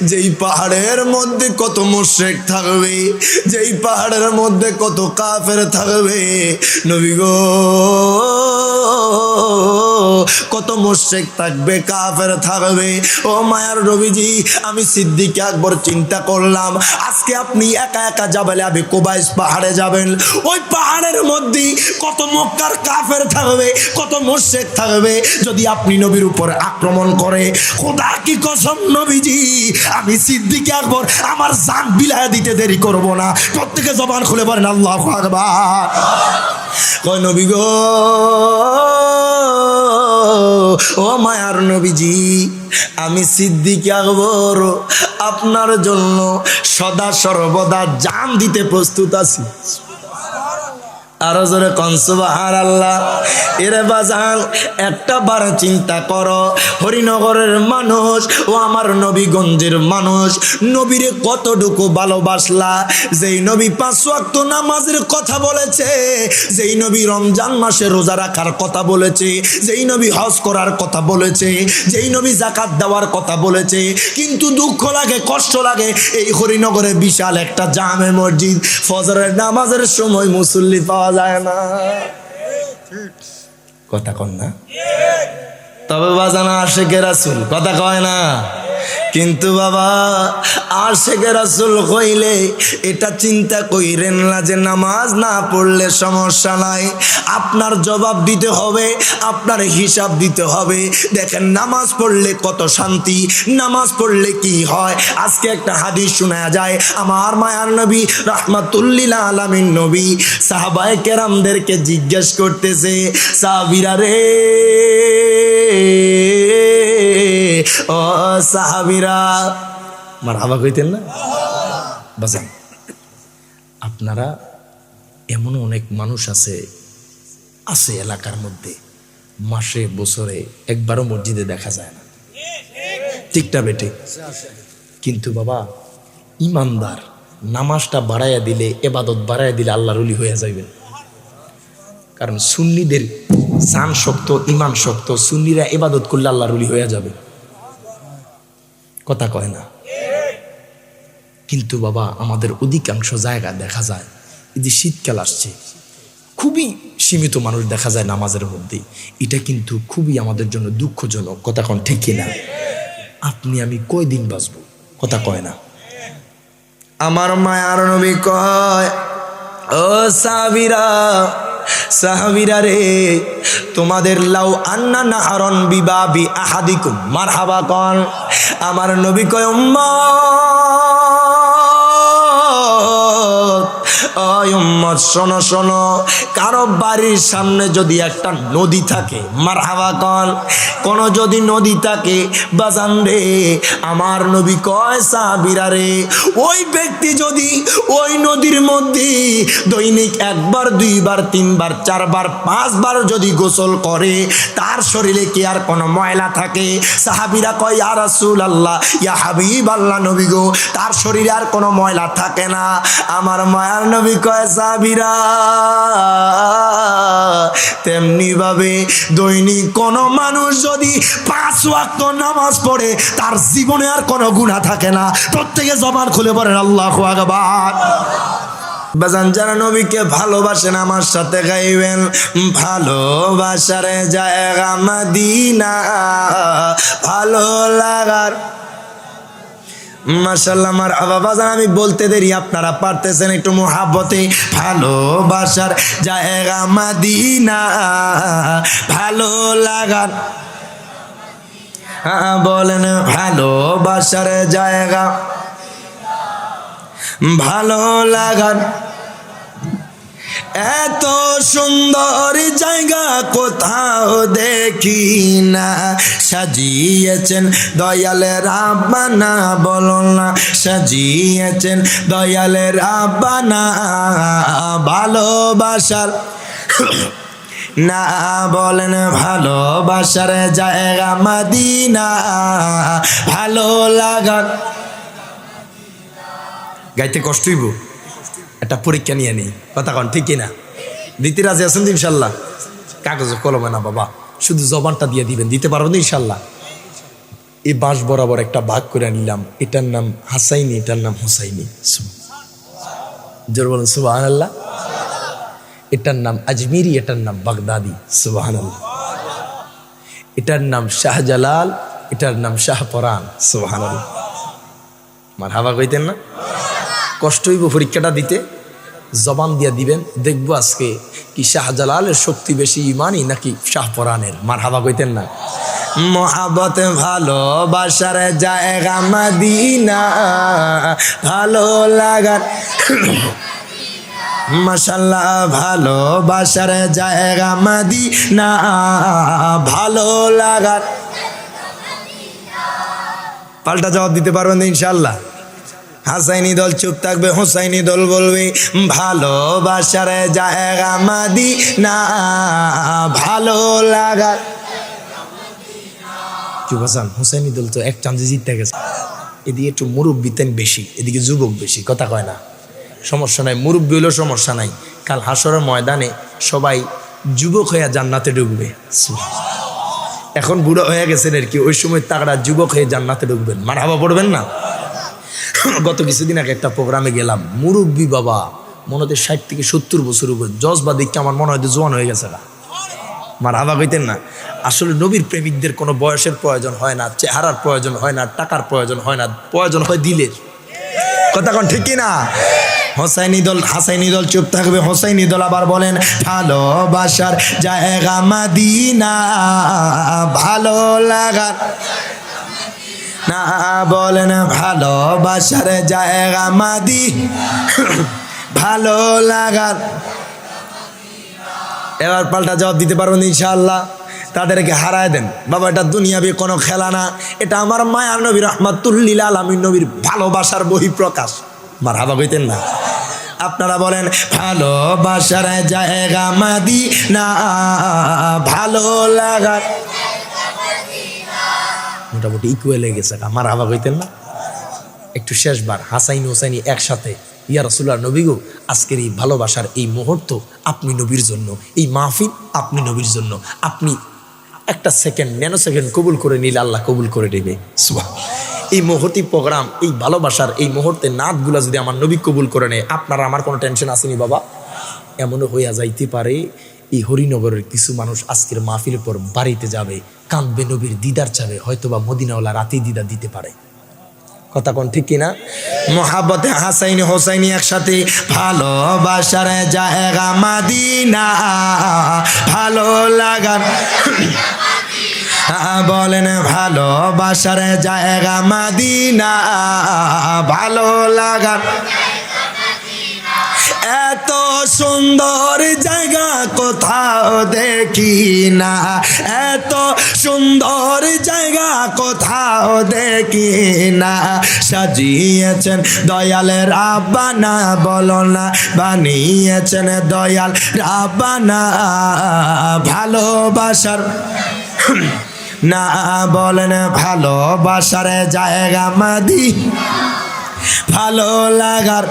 যেই পাহাড়ের মধ্যে কত মুশরিক থাকবে, যেই পাহাড়ের মধ্যে কত কাফের থাকবে, নবী গো কত মুশরিক থাকবে, কাফের থাকবে। ও মায়ার নবীজি, আমি সিদ্দিক আকবর চিন্তা করলাম, আজকে আপনি একা একা যাবেন আবি কুবাইস পাহাড়ে যাবেন, ওই পাহাড়ের মধ্যে কত মক্কার কাফের থাকবে, কত মুশরিক থাকবে। যদি আপনি নবীর উপর আক্রমণ করে, খোদা কি কসম নবীজি, আমি সিদ্দিক আকবর আমার জান বিলায় দিতে দেরি করব না। প্রত্যেকে জবান খুলে বলেন আল্লাহু আকবার। কয় নবী গো, ও মায়ার নবীজি, আমি সিদ্দিক আকবর আপনার জন্য সদা সর্বদা জান দিতে প্রস্তুত আছি। আরো জোরে কোন সুবহানাল্লাহ। এরে বাজান, একটা বার চিন্তা করো, হরিনগরের মানুষ ও আমার নবীগঞ্জের মানুষ নবীরে কতটুকু ভালোবাসলা। যেই নবী 5 ওয়াক্ত নামাজের কথা বলেছে, যেই নবী রমজান মাসে রোজা রাখার কথা বলেছে, যেই নবী হজ করার কথা বলেছে, যেই নবী যাকাত দেওয়ার কথা বলেছে, কিন্তু দুঃখ লাগে, কষ্ট লাগে, এই হরিনগরে বিশাল একটা জামে মসজিদ, ফজরের নামাজের সময় মুসল্লি পাওয়া যায় না। কথা কন না? তবে বাজানা আশিকে রাসূল কথা কয় না। কিন্তু বাবা, আশিকে রাসূল কইলে এটা চিন্তা কইরেন না যে নামাজ না পড়লে সমস্যা নাই। আপনার জবাব দিতে হবে, আপনার হিসাব দিতে হবে। দেখেন নামাজ পড়লে কত শান্তি, নামাজ পড়লে কি হয়। আজকে একটা হাদিস শোনা যায়, আমার মায়ার নবী রাহমাতুল্লিল আলামিন নবী সাহাবায়ে কেরামদেরকে জিজ্ঞেস করতেছে, সাহাবীরা রে, ও সাহাবীরা, মারহাবা কইতেন না বাজান? আপনারা এমন অনেক মানুষ আছে এলাকার মধ্যে মাসে বছরে একবারও মসজিদে দেখা যায় না, ঠিকটা বেটে? কিন্তু বাবা ইমানদার, নামাজটা বাড়াইয়া দিলে, এবাদত বাড়াইয়া দিলে আল্লাহর ওলি হয়ে যাইবেন। কারণ সুন্নিদের জান শক্ত, ইমান শক্ত, সুন্নিরা এবাদত করলে আল্লাহর ওলি হয়ে যাবে। কথা কয় না? কিন্তু বাবা আমাদের অধিকাংশ জায়গা দেখা যায়, এই যে শীতকাল আসছে, খুবই সীমিত মানুষ দেখা যায় নামাজের মধ্যে। এটা কিন্তু খুবই আমাদের জন্য দুঃখজনক। কথা কন ঠিক কিনা? আপনি আমি কয়দিন বাঁচবো? কথা কয় না? আমার মায়ার নবী কয়, ও সাহাবীরা, সাহাবীরা রে, তোমাদের লাউ আন্না নাহারন বিবাবি আহাদিকুম, মারহাবা কন। আমার নবী কয়, উম্মত শোনো শোনো, কারো বাড়ির সামনে যদি একটা নদী থাকে, মারহাবা কন, কোন যদি নদী থাকে বাজান রে, আমার নবী কয় সাহাবীরা রে, ওই ব্যক্তি যদি ওই নদীর মধ্যে দৈনিক 1 বার 2 বার 3 বার 4 বার 5 বার যদি গোসল করে, তার শরীরে কি আর কোনো ময়লা থাকে? সাহাবীরা কয়, ইয়া রাসূলুল্লাহ, ইয়া হাবিবাল্লাহ, নবী গো, তার শরীরে আর কোনো ময়লা থাকে না। আমার মায়ার নবী কয়, সাহাবীরা তেমনি ভাবে দৈনিক কোন মানুষ যদি 5 ওয়াক্ত নামাজ পড়ে, তার জীবনে আর কোনো গুনাহ থাকে না। প্রত্যেকে জবান খুলে বলেন আল্লাহু আকবার। বাজান, যারা নবীকে ভালোবাসেন আমার সাথে গাইবেন, ভালোবাসার জায়গা মদিনা, ভালো লাগার। মাশাআল্লাহ, মারহাবা। বাজান, আমি বলতে দেরি, আপনারা পারতেছেন একটু মুহাব্বতে। ভালোবাসার জায়গা মদিনা, ভালো লাগার। বলেন, ভালোবাসার জায়গা, ভালো লাগার। এত সুন্দর জায়গা কোথাও দেখি না, সাজিয়েছেন দয়ালে রাব্বানা, বলো না, সাজিয়েছেন দয়ালে রাব্বানা, ভালোবাসার না, বলেন ভালোবাসার জায়গা মদিনা, ভালো লাগার। গাইতে কষ্ট হইব, একটা পরীক্ষা নিয়ে নিই। কথা কন ঠিক কিনা? দিতে রাজি আছেন তো ইনশাল্লাহ? কাগজে কলমে না বাবা, শুধু জবানটা দিয়ে দিবেন। দিতে পারবেন ইনশাল্লাহ? এই বাঁশ বরাবর একটা ভাগ করে নিলাম, এটার নাম হাসাইনি, এটার নাম হুসাইনি। জোর বলুন সুবহানাল্লাহ। এটার নাম আজমিরি, এটার নাম বাগদাদি। সুবহানাল্লাহ। এটার নাম শাহজালাল, এটার নাম শাহপরাণ। সুবহানাল্লাহ, মারহাবা কইতেন না? কষ্ট হইব পরীক্ষাটা দিতে, জবান দিয়া দিবেন, দেখবো আজকে কি শাহজালালের শক্তি বেশি ইমানই নাকি শাহপরাণের। মারহাবা কইতেন না? মোহাবত ভালোবাসার জায়গা মদিনা, ভালো লাগার মাশাআল্লাহ, ভালোবাসার জায়গা মদিনা, ভালো লাগার। পাল্টা জবাব দিতে পারবেন ইনশাআল্লাহ? হাসাইনি দল চুপ থাকবে, হোসাইনি দল বলবে ভালোবাসার জায়গা মদিনা, ভালো লাগার। চুপ হাসান, হোসাইনি দল তো এক চান্সে জিততে গেছে। এদিকে একটু মুরব্বী তেন বেশি, এদিকে যুবক বেশি, কথা কয় না। সমস্যা নাই, মুরব্বী হলেও সমস্যা নাই। কাল হাসরের ময়দানে সবাই যুবক হয়ে জান্নাতে ঢুকবে। এখন বুড়ো হয়ে গেছেন আর কি, ওই সময় তাগড়া যুবক হয়ে জান্নাতে ঢুকবেন। মারহাবা পড়বেন না? গত কিছুদিন আগে একটা প্রোগ্রামে গেলাম, মুরব্বী বাবা মনে হয় 60 থেকে 70 বছর উপর, জজবা দেখতে আমার মনে হয় জোয়ান হয়ে গেছে না। মারহাবা কইতেন না? আসলে নবীর প্রেমিকদের কোনো বয়সের প্রয়োজন হয় না, চেহারার প্রয়োজন হয় না, টাকার প্রয়োজন হয় না, প্রয়োজন হয় দিলের। কথা কোন ঠিক কিনা? হোসাইনি দল, হাসাইনি দল চুপ থাকবে, হোসাইনি দল আবার বলেন ভালোবাসার জায়গা মদিনা, ভালো লাগার। না বলেন ভালোবাসার জায়গা মদিনা, ভালো লাগার। এবার পাল্টা জবাব দিতে পারবেন ইনশাআল্লাহ? তাদেরকে হারায় দেন বাবা, এটা দুনিয়াবি কোনো খেলা না, এটা আমার মায়ার নবী রাহমাতুল লিল আলামিন নবীর ভালোবাসার বহিঃপ্রকাশ। মারহাবা কইতেন না? আপনারা বলেন ভালোবাসার জায়গা মদিনা, ভালো লাগার। মোটামুটি ইকুয়াল হয়ে গেছে। মারহাবা কইতেন না? একটু শেষবার হাসাইনি হোসাইনি একসাথে, ইয়া রাসূলুল্লাহ, নবী গো, আজকের এই ভালোবাসার এই মুহূর্ত আপনি নবীর জন্য, এই মাহফিল আপনি নবীর জন্য, আপনি একটা সেকেন্ড, ন্যানো সেকেন্ড কবুল করে নিলে আল্লাহ কবুল করে নেবে। এই মুহূর্তে প্রোগ্রাম, এই ভালোবাসার এই মুহূর্তে নাতগুলা যদি আমার নবী কবুল করে নেয়, আপনারা আমার কোনো টেনশন আসেনি বাবা। এমনও হইয়া যাইতে পারে এই হরিনগরের কিছু মানুষ আজকের মাহফিলের পর বাড়িতে যাবে, কাঁদবে, নবীর দিদার চাবে, হয়তোবা মদিনাওয়ালা রাতেই দিদার দিতে পারে। কথা কোন ঠিক কিনা? মোহাব্বতে হাসাইনি হোসাইনি একসাথে, ভালোবাসার জায়গা মদিনা, ভালো লাগার। বলেন ভালোবাসার জায়গা মদিনা, ভালো লাগার। এত সুন্দর জায়গা কোথাও দেখি না, এত সুন্দর জায়গা কোথাও দেখি না, সাজিয়েছেন দয়াল রাব্বানা, বলো না বানিয়েছেন দয়াল রাব্বানা, ভালোবাসার না বলেন ভালোবাসার জায়গা মদিনা, ভালো লাগার।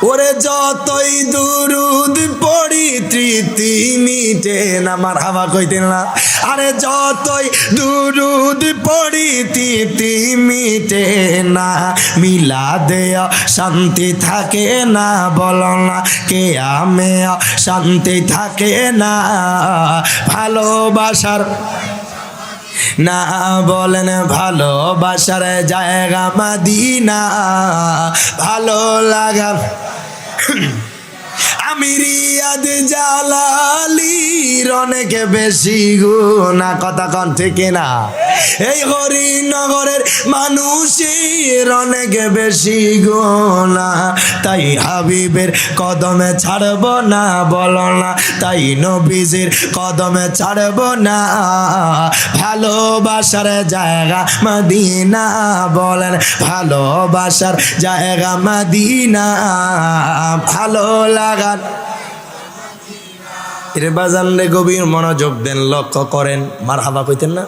ওরে যতই দুরুদ পড়ি তৃপ্তি মিটে না। মারহাবা কইতেন না? আরে যতই দুরুদ পড়ি তৃপ্তি মিটে না, মিলাদে শান্তি থাকে না, বলো না কিয়ামে শান্তি থাকে না, ভালোবাসার না বলেন ভালোবাসার জায়গা মদিনা, ভালো লাগার। আমি রিয়াদ জালালির অনেক বেশি গুণা। কথা কন ঠিক না? এই হরিনগরের মানুষের অনেক বেশি গুণা, তাই হাবিবের কদমে ছাড়ব না, বলো না তাই নবীজির কদমে ছাড়ব না, ভালোবাসার জায়গা মদিনা, বলেন ভালোবাসার জায়গা মদিনা, ভালো লাগার। এর বাজান রে গভীর মনোযোগ দেন, লক্ষ্য করেন। মারহাবা কইতেন না?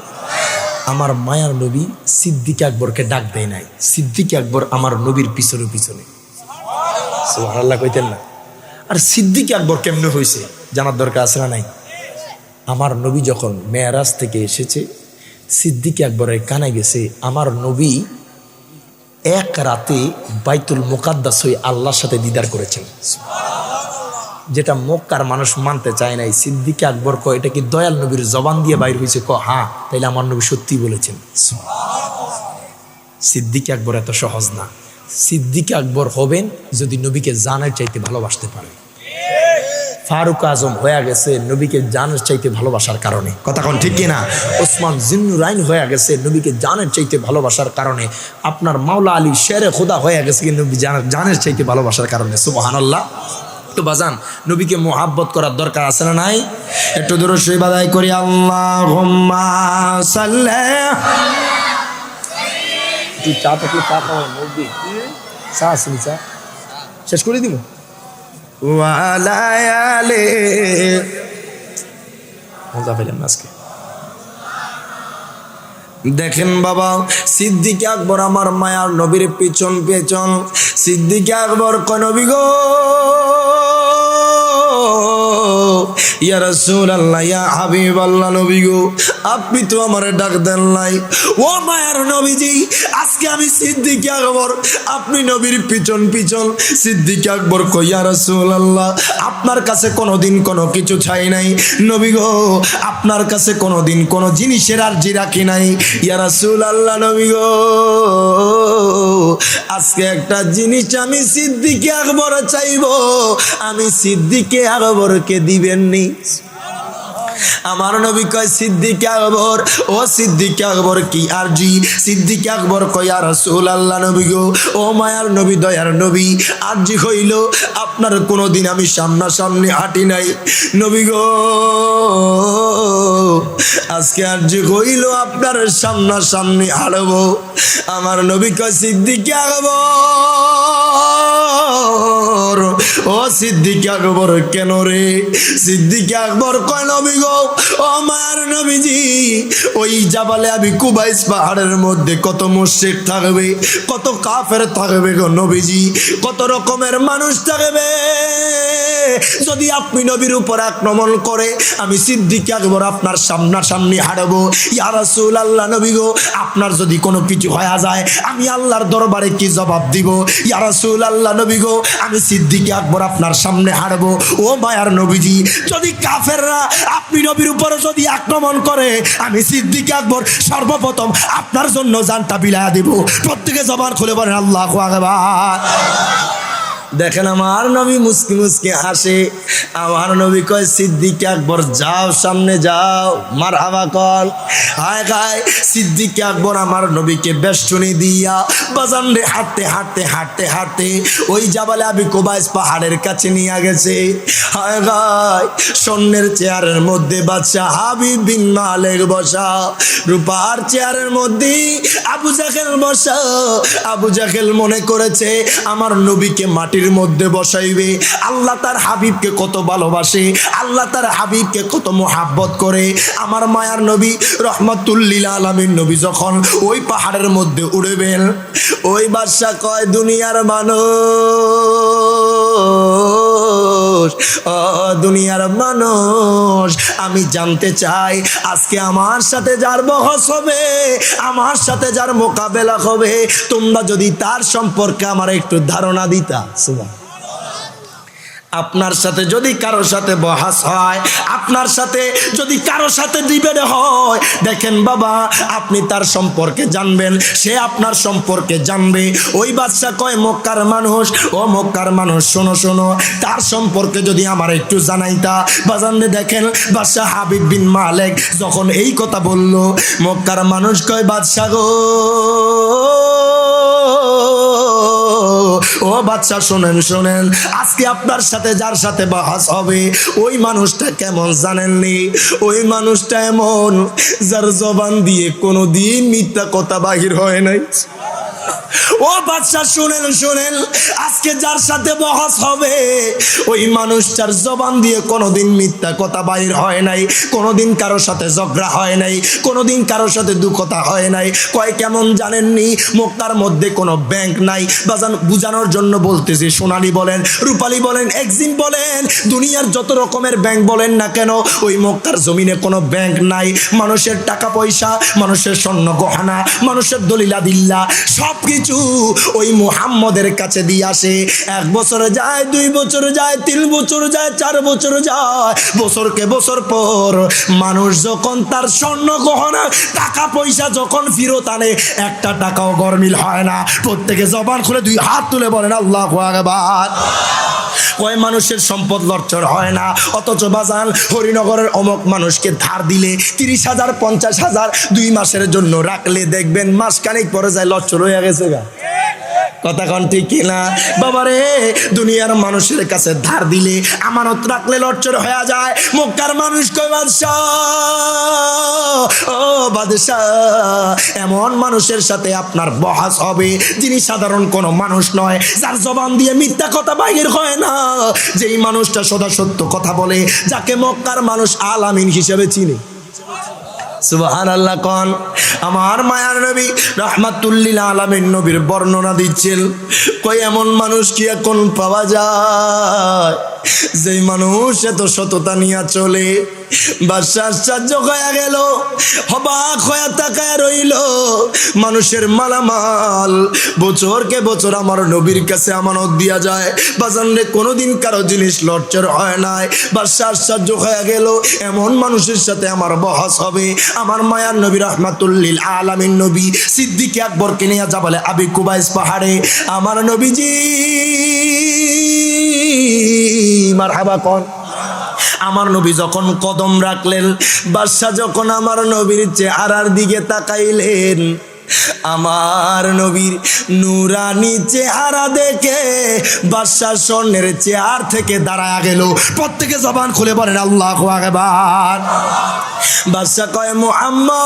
আমার মায়ার নবী সিদ্দিক আকবরকে ডাক দেয় নাই, সিদ্দিক আকবর আমার নবীর পিছনে পিছনে। সুবহানাল্লাহ কইতেন না? আর সিদ্দিক আকবর কেমনে হয়েছে জানার দরকার আছে না নাই? আমার নবী যখন মেরাজ থেকে এসেছে, সিদ্দিক আকবরের কানে গেছে আমার নবী এক রাতে বাইতুল মুকাদ্দাস হয়ে আল্লাহর সাথে দিদার করেছেন। যেটা মক্কার মানুষ মানতে চায় নাই। সিদ্দিক আকবর কয় এটা কি দয়াল নবীর জবান দিয়ে বাইর হয়েছে? হ্যাঁ, তাইলে আমার নবী সত্যি বলেছেন। সিদ্দিক আকবর এত সহজ না। সিদ্দিক আকবর হবেন যদি নবীকে জানের চাইতে ভালোবাসতে পারেন। ফারুক আজম হয়ে গেছে নবীকে জানের চাইতে ভালোবাসার কারণে, কথা কোন ঠিক কিনা? ওসমান জিন্নুরাইন হয়ে গেছে নবীকে জানের চাইতে ভালোবাসার কারণে। আপনার মাওলা আলী শেরে খোদা হয়ে গেছে কি নবী জানের চাইতে ভালোবাসার কারণে। সুবহানাল্লাহ। তো বাজান, নবীকে মোহাব্বত করার দরকার আছে না নাই? একটু দূরে শুয়ে বাদাই করি আল্লাহুম্মা সাল্লি। তুই চা থাকলে চা খাওয়া নবী চা আসলি, চা শেষ করে দিব। মজা পেলেন আজকে। দেখেন বাবা, সিদ্দিক আকবর আমার মায়ার নবীর পিছন পেছন। সিদ্দিক আকবর কয় নবী গো, ইয়া রাসূলুল্লাহ, ইয়া হাবিবাল্লাহ, নবী গো আপনি তো আমারে ডাক দেন নাই। ও মায়ার নবীজি, আজকে আমি সিদ্দিক আকবর, আপনি নবীর পিছন পিছন। সিদ্দিক আকবর কই, ইয়া রাসূলুল্লাহ, আপনার কাছে কোনোদিন কোনো কিছু চাই নাই নবী গো, আপনার কাছে কোনোদিন কোনো জিনিসের আরজি রাখি নাই। ইয়া রাসূলুল্লাহ, নবী গো আজকে একটা জিনিস আমি সিদ্দিক আকবর চাইবো, আমি সিদ্দিক আকবরকে দিবেন নি? আমার নবী কয় সিদ্দিক আকবর, ও সিদ্দিক আকবর কি আরজি? সিদ্দিক আকবর কয়, ইয়া রাসূলুল্লাহ, নবী গো ও মায়ার নবী, দয়ার নবী, আরজি হইল আপনার কোনোদিন আমি সামনাসামনি হাঁটি নাই নবী গো, আজকে আরজি হইল আপনার সামনাসামনি হাঁটবো। আমার নবী কয় সিদ্দিক আকবর, ও সিদ্দিক আকবর কেন রে? সিদ্দিক আকবর কয় নবী গো ও মার নবীজি, ওই জাবালে আবি কুবাইস পাহাড়ের মধ্যে কত মুশরিক থাকবে, কত কাফের থাকবে গো নবীজি, কত রকমের মানুষ থাকবে। যদি আপনি নবীর উপর আক্রমণ করে আমি সিদ্দিক আকবর আপনার সামনাসামনি হাঁটবো। ইয়া রাসূলুল্লাহ, নবী গো আপনার যদি কোনো কিছু হয়ে যায় আমি আল্লাহর দরবারে কি জবাব দিব? ইয়া রাসূলুল্লাহ, নবী গো আমি সিদ্দিক আকবর আপনার সামনে হাঁটবো। ও মায়ার নবীজি, যদি কাফেররা আপনি নবীর উপর যদি আক্রমণ করে আমি সিদ্দিক আকবর সর্বপ্রথম আপনার জন্য জানটা বিলায়া দিব। প্রত্যেকে জবান খুলে বলেন আল্লাহু আকবার। দেখেন আমার নবী মুস্কি মুস্কি হাসে। আমার নবী কয় সিদ্দিক আকবর যাও, সামনে যাও, মারহাবা কর। হায় গায় সিদ্দিক আকবর আমার নবীকে বেষ্টনী দিয়া বাজান রে হাঁটতে হাঁটতে হাঁটতে হাঁটতে ওই জাবালে আবি কুবাইস পাহাড়ের কাছে নিয়ে গেছে। হায় গায় স্বর্ণের চেয়ারের মধ্যে বাদশাহ হাবিব বিন মালেক বসা, রূপার চেয়ারের মধ্যে আবু জাহেল বসা। আবু জাহেল মনে করেছে আমার নবীকে মাটির মধ্যে বসাইবে। আল্লাহ তার হাবিবকে কত ভালোবাসে, আল্লাহ তার হাবিবকে কত মোহাব্বত করে। আমার মায়ার নবী রহমাতুল লিল আলামিন নবী যখন ওই পাহাড়ের মধ্যে উড়বেন, ওই বাদশা কয় দুনিয়ার মানুষ, ও দুনিয়ার মানুষ, আমি জানতে চাই আজকে আমার সাথে যার বহস হবে, আমার সাথে যার মোকাবেলা হবে, তোমরা যদি তার সম্পর্কে আমার একটু ধারণা দিতা। আপনার সাথে যদি কারো সাথে বহাস হয়, আপনার সাথে যদি কারো সাথে ডিবেট হয়, দেখেন বাবা আপনি তার সম্পর্কে জানবেন, সে আপনার সম্পর্কে জানবে। ওই বাদশা কয় মক্কার মানুষ, ও মক্কার মানুষ শোনো শোনো, তার সম্পর্কে যদি আমার একটু জানাইতা। বাজানরে দেখেন বাদশা হাবিব বিন মালেক যখন এই কথা বলল, মক্কার মানুষ কয় বাদশা গো, ও বাদশা শোনেন শোনেন, আজকে আপনার সাথে যার সাথে বাহাস হবে ওই মানুষটা কেমন জানেননি? ওই মানুষটা এমন যার জবান দিয়ে কোনোদিন মিথ্যা কথা বাহির হয় নাই। ও বাদশা শুনেন শুনেন, আজকে যার সাথে বহস হবে ওই মানুষটার জবান দিয়ে কোনোদিন মিথ্যা কথা বাইর হয় নাই, কোনোদিন কারোর সাথে ঝগড়া হয় নাই, কোনোদিন কারোর সাথে দুঃখতা হয় নাই। কয় কেমন জানেননি? মক্কার মধ্যে কোনো ব্যাংক নাই। বাজান বুঝানোর জন্য বলতেছি, সোনালী বলেন, রূপালী বলেন, এক্সিম বলেন, দুনিয়ার যত রকমের ব্যাংক বলেন না কেন, ওই মক্কার জমিনে কোনো ব্যাংক নাই। মানুষের টাকা পয়সা, মানুষের স্বর্ণ গহনা, মানুষের দলিলাদিল্লা সব কিছু কিছু ওই মুহাম্মদের কাছে দিয়ে আসে। 1 বছর যায়, 2 বছর যায়, 3 বছর যায়, 4 বছর যায়, বছরকে বছর পর মানুষ যখন তার স্বর্ণ গহনা টাকা পয়সা যখন ফেরত আনে, একটা টাকাও গরমিল হয় না। প্রত্যেকে জবান খুলে 2 হাত তুলে বলেন আল্লাহু আকবার। কয় মানুষের সম্পদ লরচর হয় না, অথচ বাজান হরিনগরের অমুক মানুষকে ধার দিলে 30,000 50,000 2 মাসের জন্য রাখলে দেখবেন মাসখানেক পরে যায় লরচর হয়ে গেছে গা। কথা কোন ঠিক কিনা বাবারে? দুনিয়ার মানুষের কাছে ধার দিলে আমানত রাখলে লরচর হয়ে যায়। মক্কার মানুষ কয় বাদশাহ, ও বাদশাহ, এমন মানুষের সাথে আপনার বহাস হবে যিনি সাধারণ কোনো মানুষ নয়, যার জবান দিয়ে মিথ্যা কথা বাইর হয় না, যেই মানুষটা সদা সত্য কথা বলে, যাকে মক্কার মানুষ আল আমিন হিসেবে চিনে। সুবহানাল্লাহ কোন। আমার মায়ার নবী রাহমাতুল লিল আলামিন নবীর বর্ণনা দিচ্ছেন, কই এমন মানুষ কি এখন পাওয়া যায় যেই মানুষ এত সততা নিয়ে চলে? বাদশা আশ্চর্য হয়ে গেল, অবাক হয়ে তাকায় রইল। মানুষের মালামাল বছরকে বছর আমার নবীর কাছে আমানত দিয়া যায়, বাজানরে কোনোদিন কারো জিনিস লরচর হয় নাই। বাদশা আশ্চর্য হয়ে গেল, এমন মানুষের সাথে আমার বহস হবে? আমার মায়ার নবী রাহমাতুল লিল আলামিন নবী সিদ্দিক আকবরকে নিয়ে যাবলে আবি কুবাইস পাহাড়ে আমার নবীজি মারহাবা কোন। আমার নবী যখন কদম রাখলেন, বাদশা যখন আমার নবীর চেহারার দিকে তাকাইলেন, আমার নবীর নূরানি চেহারা দেখে বাদশা স্বর্ণের চেয়ার থেকে দাঁড়ায় গেল। প্রত্যেকে জবান খুলে বলেন আল্লাহু আকবার। বাদশা কয়, মুহাম্মদ,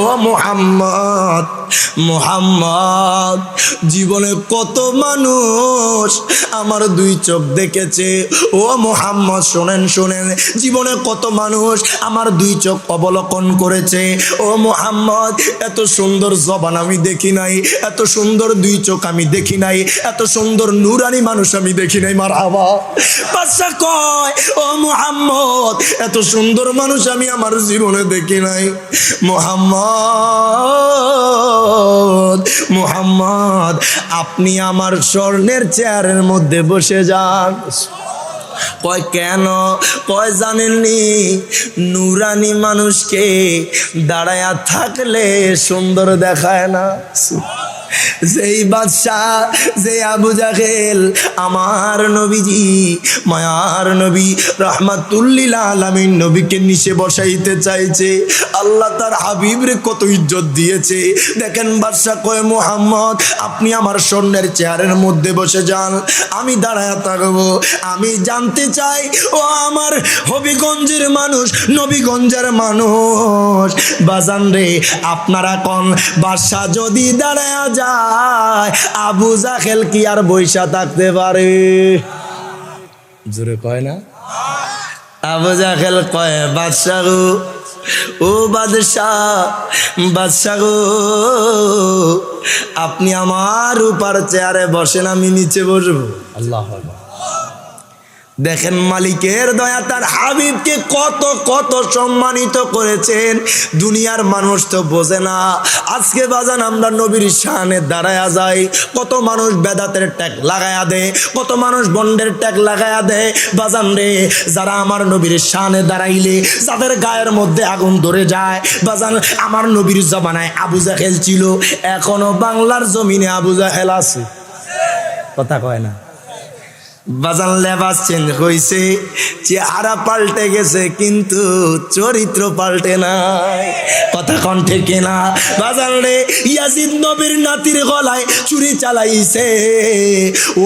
ও মুহাম্মদ, মুহাম্মদ, জীবনে কত মানুষ আমার 2 চোখ দেখেছে। ও মুহাম্মদ শোনেন, শোনেন, জীবনে কত মানুষ আমার 2 চোখ অবলোকন করেছে। ও মুহাম্মদ, এত সুন্দর জবান আমি দেখি নাই, এত সুন্দর 2 চোখ আমি দেখি নাই, এত সুন্দর নূরানি মানুষ আমি দেখি নাই। মারহাবা। বাদশা কয়, ও মুহাম্মদ, এত সুন্দর মানুষ আমি আমার জীবনে দেখি নাই। মুহাম্মদ, মুহাম্মদ, আপনি আমার স্বর্ণের চেয়ারের মধ্যে বসে যান। কয় কেন? কয় জানেননি, নূরানি মানুষকে দাঁড়ায়া থাকলে সুন্দর দেখায় না। যেই বাদশাহ, যে আবু জাহেল আমার নবীজি মায়ার নবী রাহমাতুল লিল আলামিন নবীকে নিচে বসাইতে চাইছে, আল্লাহ তার হাবিবরে কত ইজ্জত দিয়েছে দেখেন। বাদশাহ কয়, মুহাম্মদ, আপনি আমার স্বর্ণের চেয়ারের মধ্যে বসে যান, আমি দাঁড়ায়া থাকবো। আমি জানতে চাই, ও আমার হবিগঞ্জের মানুষ, নবীগঞ্জের মানুষ, বাজান রে, আপনারা কোন বাদশাহ যদি দাঁড়ায়া যায়, আবু জাহেল কি আর বৈশা থাকতে পারে? জোরে কয় না? আবু জাহেল কয়, বাদশাহ গো, ও বাদশাহ, বাদশাহ গো, আপনি আমার উপর চেয়ারে বসেন, আমি নিচে বসবো। আল্লাহু আকবার। দেখেন মালিকের দয়া তার হাবিবকে কত কত সম্মানিত করেছেন। দুনিয়ার মানুষ তো বোঝে না। আজকে বাজান আমরা নবীর শানে দাঁড়ায়া যাই, কত মানুষ বেদাতের ট্যাগ লাগায়া দেয়, কত মানুষ বন্ডের ট্যাগ লাগায়া দেয়। বাজান রে, যারা আমার নবীর শানে দাঁড়াইলে যাদের গায়ের মধ্যে আগুন ধরে যায়, বাজান আমার নবীর জমানায় আবু জাহেল ছিল, এখনো বাংলার জমিনে আবু জাহেল আছে। কথা কয় না? বাজান লেবাস চেঞ্জ হয়েছে, চেহারা পাল্টে গেছে, কিন্তু চরিত্র পাল্টে নাই। কথা কোন ঠিক না বাজান রে? ইয়াজিদ নবীর নাতির গলায় চুরি চালাইছে,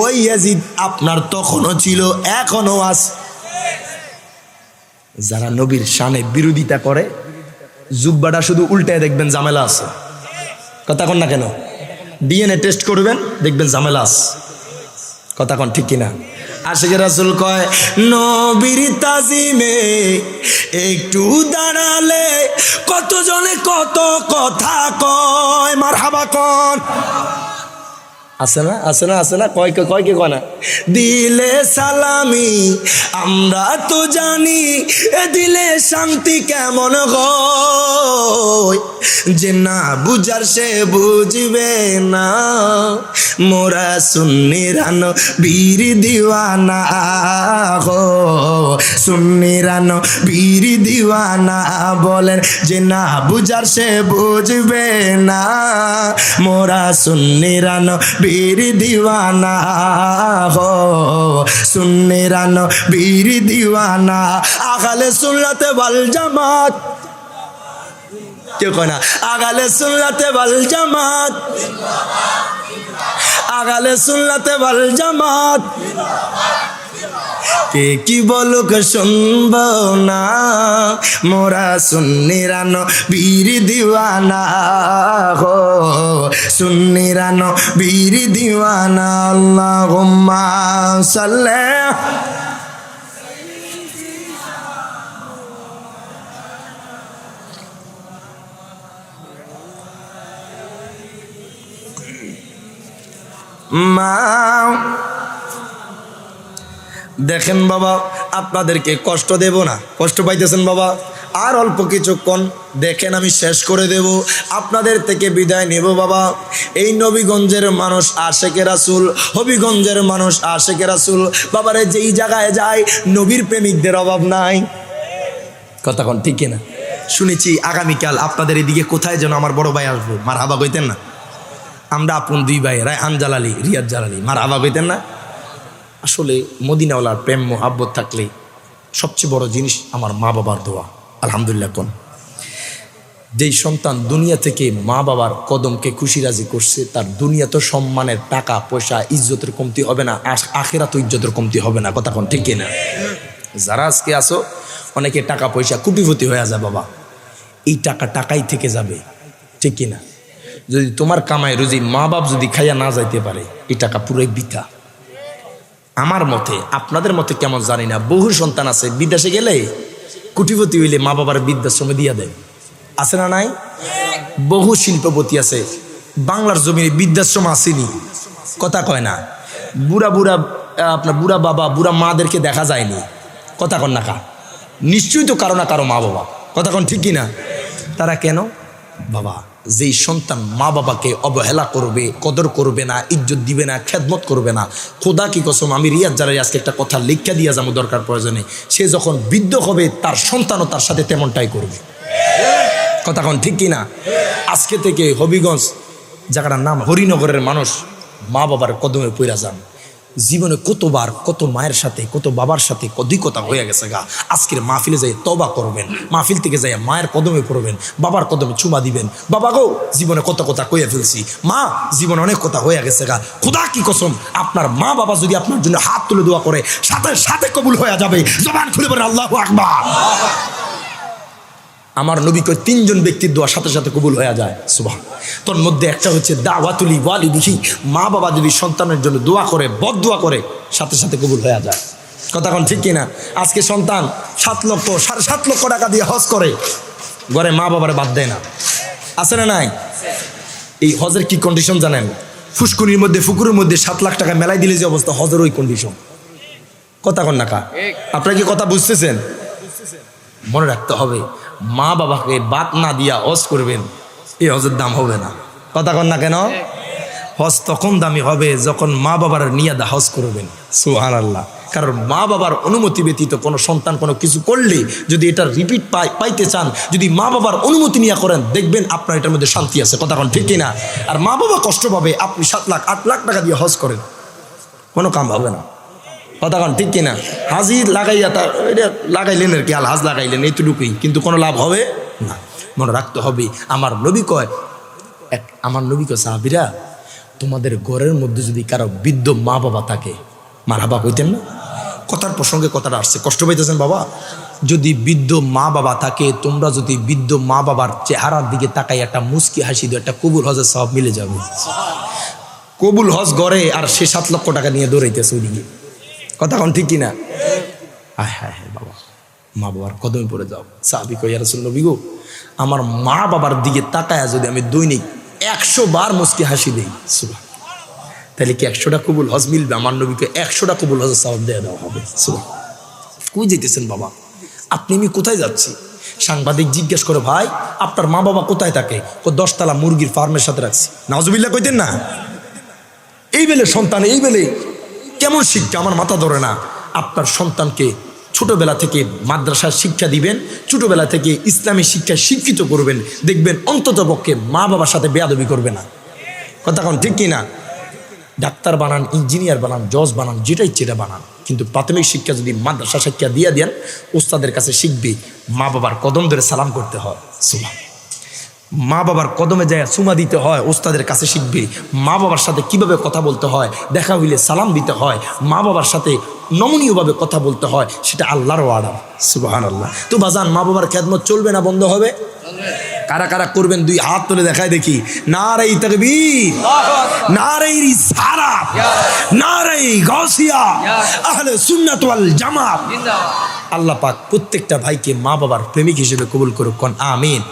ওই ইয়াজিদ আপনার তখনও ছিল, এখনো আছে। যারা নবীর শানে বিরোধিতা করে, জুব্বাটা শুধু উল্টায় দেখবেন ঝামেলা আছে। কথা কোন না কেন? ডিএনএ টেস্ট করবেন, দেখবেন ঝামেলা আছে। কথা কোন ঠিক কিনা? আশিকে রাসূল কয়, নবীর তাজিমে একটু দাঁড়ালে কতজনে কত কথা কয়। মারহাবা কোন। আছে না আছে না আছে না, কয় কে কয় না? দিলে সালামি আমরা তো জানি, এ দিলে শান্তি কেমন হয়, যে না বুঝার সে বুঝবে না, মোরা সুন্নিরানো বীর দিওয়ানা গো, সুন্নিরানো বীর দিওয়ানা বলেন, যে না বুঝার সে বুঝবে না, মোরা সুন্নিরানো বীর দিওয়ানা গো, সুন্নিরানো বীর দিওয়ানা। আহলে সুন্নাত ওয়াল জামাত, কেউ কয় না আহলে সুন্নাত ওয়াল জামাত, আহলে সুন্নাত ওয়াল জামাত, কে কি বলুক শুনব না, মোরা সুন্নিরানো বীর দিওয়ানা গো, সুন্নিরানো বীর দিওয়ানা। আল্লাহুম্মা সাল্লি মা। দেখেন বাবা, আপনাদেরকে কষ্ট দেব না, কষ্ট পাইতেছেন বাবা, আর অল্প কিছুক্ষণ দেখেন আমি শেষ করে দেব, আপনাদের থেকে বিদায় নেব বাবা। এই নবীগঞ্জের মানুষ আশেকে রাসূল, হবিগঞ্জের মানুষ আশেকে রাসূল, বাবারে যেই জায়গায় যায় নবীর প্রেমিকদের অভাব নাই, কথা কোন ঠিক কিনা? শুনেছি আগামীকাল আপনাদের এদিকে কোথায় যেন আমার বড় ভাই আসবো, মারহাবা কইতেন না? আমরা আপন দুই ভাই, রায়হান জালালি, রিয়াদ জালালি, মারহাবা কইতেন না? আসলে মদিনাওয়ালার প্রেম মোহাব্বত থাকলে সবচেয়ে বড় জিনিস আমার মা বাবার দোয়া। আলহামদুলিল্লাহ। কোন যেই সন্তান দুনিয়া থেকে মা বাবার কদমকে খুশি রাজি করছে, তার দুনিয়া তো সম্মানের, টাকা পয়সা, ইজ্জতের কমতি হবে না, আখিরাত তো ইজ্জতের কমতি হবে না, কথা কোন ঠিক কিনা? যারা আজকে আসো অনেকে টাকা পয়সা কোটিপতি হয়ে যায় বাবা, এই টাকাই থেকে যাবে, ঠিক কিনা? যদি তোমার কামাই রুজি মা বাপ যদি খাইয়া না যাইতে পারে, এই টাকা পুরোই বৃথা। আমার মতে, আপনাদের মতে কেমন জানি না, বহু সন্তান আছে বিদেশে গেলে কোটিপতি হইলে মা বাবার বৃদ্ধাশ্রমে দিয়া দেয়, আছে না নাই? বহু শিল্পপতি আছে, বাংলার জমিনে বৃদ্ধাশ্রম আসেনি, কথা কয় না? আপনার বুড়া বাবা বুড়া মাদেরকে দেখা যায়নি, কথা কন না কা? নিশ্চয়ই তো কারো না কারো মা বাবা, কথা কন ঠিক কিনা? তারা কেন বাবা? যেই সন্তান মা বাবাকে অবহেলা করবে, কদর করবে না, ইজ্জত দিবে না, খেদমত করবে না, খোদা কি কসম, আমি রিয়াদ জালালি আজকে একটা কথা লিখা দিয়া যাবো দরকার প্রয়োজনে, সে যখন বৃদ্ধ হবে তার সন্তানও তার সাথে তেমনটাই করবে, কথা কন ঠিক কিনা? আজকে থেকে হবিগঞ্জ জায়গাটার নাম হরিনগরের মানুষ মা বাবার কদমে পইরা যান। জীবনে কতবার কত মায়ের সাথে কত বাবার সাথে কথা হয়ে গেছে গা, আজকের মাহফিলে যাই তওবা করবেন, মাহফিল থেকে যাই মায়ের কদমে পড়বেন, বাবার কদমে চুমা দিবেন, বাবা গো জীবনে কত কথা কইয়া ফেলছি, মা জীবনে অনেক কথা হয়ে গেছে গা, খোদা কি কসম আপনার মা বাবা যদি আপনার জন্য হাত তুলে দোয়া করে সাথে সাথে কবুল হয়ে যাবে, জবান খুলে বলেন আল্লাহু আকবার। আমার নবী কয় তিনজন ব্যক্তির দোয়া সাথে সাথে কবুল হয়ে যায়, সুবহান। তোর মধ্যে একটা হচ্ছে দাওয়াতুলি ওয়ালিদিহি, মা বাবা যদি সন্তানের জন্য দোয়া করে, বদদোয়া করে, সাথে সাথে কবুল হয়ে যায়, কথা কোন ঠিক কিনা? আজকে সন্তান 7 লক্ষ 7.5 লক্ষ টাকা দিয়ে হজ করে, ঘরে মা বাবার বাদ দেয় না, আছে না নাই? এই হজের কি কন্ডিশন জানেন? ফুসকুনির মধ্যে পুকুরের মধ্যে 7 লাখ টাকা মেলাই দিলে যে অবস্থা, হজের ওই কন্ডিশন, কথা কোন না কা? আপনারা কি কথা বুঝতেছেন? মনে রাখতে হবে, মা বাবাকে বাদ না দিয়া হজ করবেন, এই হজের দাম হবে না, কথা কন না কেন? হজ তখন দামি হবে যখন মা বাবার নিয়াদা হজ করবেন, সুবহানাল্লাহ। কারণ মা বাবার অনুমতি ব্যতীত কোনো সন্তান কোনো কিছু করলে যদি এটা রিপিট পাইতে চান, যদি মা বাবার অনুমতি নিয়ে করেন, দেখবেন আপনার এটার মধ্যে শান্তি আছে, কথা কন ঠিক কিনা? আর মা বাবা কষ্ট পাবে, আপনি 7 লাখ 8 লাখ টাকা দিয়ে হজ করেন, কোনো কাম হবে না, কথা কন ঠিক কিনা? হাজি লাগাইয়া তার লাগাইলেন আর কি, আল হাজ লাগাইলেন, এইটুকুই, কিন্তু কোনো লাভ হবে না। মনে রাখতে হবে, আমার নবী কয় সাহাবীরা, তোমাদের ঘরের মধ্যে যদি কারো বৃদ্ধ মা বাবা থাকে, মারহাবা কইতেন না? কথার প্রসঙ্গে কথাটা আসছে, কষ্ট পাইতেছেন বাবা? যদি বৃদ্ধ মা বাবা থাকে, তোমরা যদি বৃদ্ধ মা বাবার চেহারার দিকে তাকাই একটা মুস্কি হাসি দিও, একটা কবুল হজের সওয়াব মিলে যাবে। কবুল হজ গড়ে আর সে 7 লক্ষ টাকা নিয়ে দৌড়াইতেছে ওইদিকে, কথা কোন ঠিক কিনা? হায় হায় হায় বাবা, মা বাবার কদমে পড়ে যাও। সাহাবী কয়, ইয়া রাসূলুল্লাহ, নবী গো, আমার মা বাবার দিকে তাকায়া যদি আমি দৈনিক 100 বার মুস্কি হাসি দেই, সুবহান, তাহলে কি 100টা কবুল হজ মিলবে? আমার নবীকে 100টা কবুল হজের সওয়াব দিয়ে দেওয়া হবে। কই যেতেছেন বাবা? আপনি আমি কোথায় যাচ্ছি? সাংবাদিক জিজ্ঞেস করে, ভাই আপনার মা বাবা কোথায় থাকে? ও 10 তলা মুরগির ফার্মের সাথে রাখছি। নাউজুবিল্লাহ কইতেন না? এই বেলে সন্তান, এই বেলে কেমন শিক্ষা আমার মাথা ধরে না। আপনার সন্তানকে ছোটবেলা থেকে মাদ্রাসার শিক্ষা দিবেন, ছোটবেলা থেকে ইসলামী শিক্ষায় শিক্ষিত করবেন, দেখবেন অন্তত পক্ষে মা বাবার সাথে বেয়াদবি করবে না। কথা কোন ঠিক কিনা? ডাক্তার বানান, ইঞ্জিনিয়ার বানান, জজ বানান, যেটা ইচ্ছে এটা বানান, কিন্তু প্রাথমিক শিক্ষা যদি মাদ্রাসা শিক্ষা দিয়ে দেন, ওস্তাদের কাছে শিখবে মা বাবার কদম ধরে সালাম করতে হয়। সুবহান। মা বাবার কদমে যায় সুমা দিতে হয়, ওস্তাদের কাছে শিখবে মা বাবার সাথে কিভাবে কথা বলতে হয়, দেখা হইলে সালাম দিতে হয়, মা বাবার সাথে নমনীয়ভাবে কথা বলতে হয়, সেটা আল্লাহর অর্ডার। সুবহানাল্লাহ। তো বাজান, মা বাবার খেদমত চলবে না বন্ধ হবে? কারা কারা করবেন 2 হাত তুলে দেখায় দেখি। নারে তাকবীর, নারে রিসালাত, নারে গাউসিয়া, আহলে সুন্নাত ওয়াল জামাত। আল্লাহ পাক প্রত্যেকটা ভাইকে মা বাবার প্রেমিক হিসেবে কবুল করুক। কোন আমিন।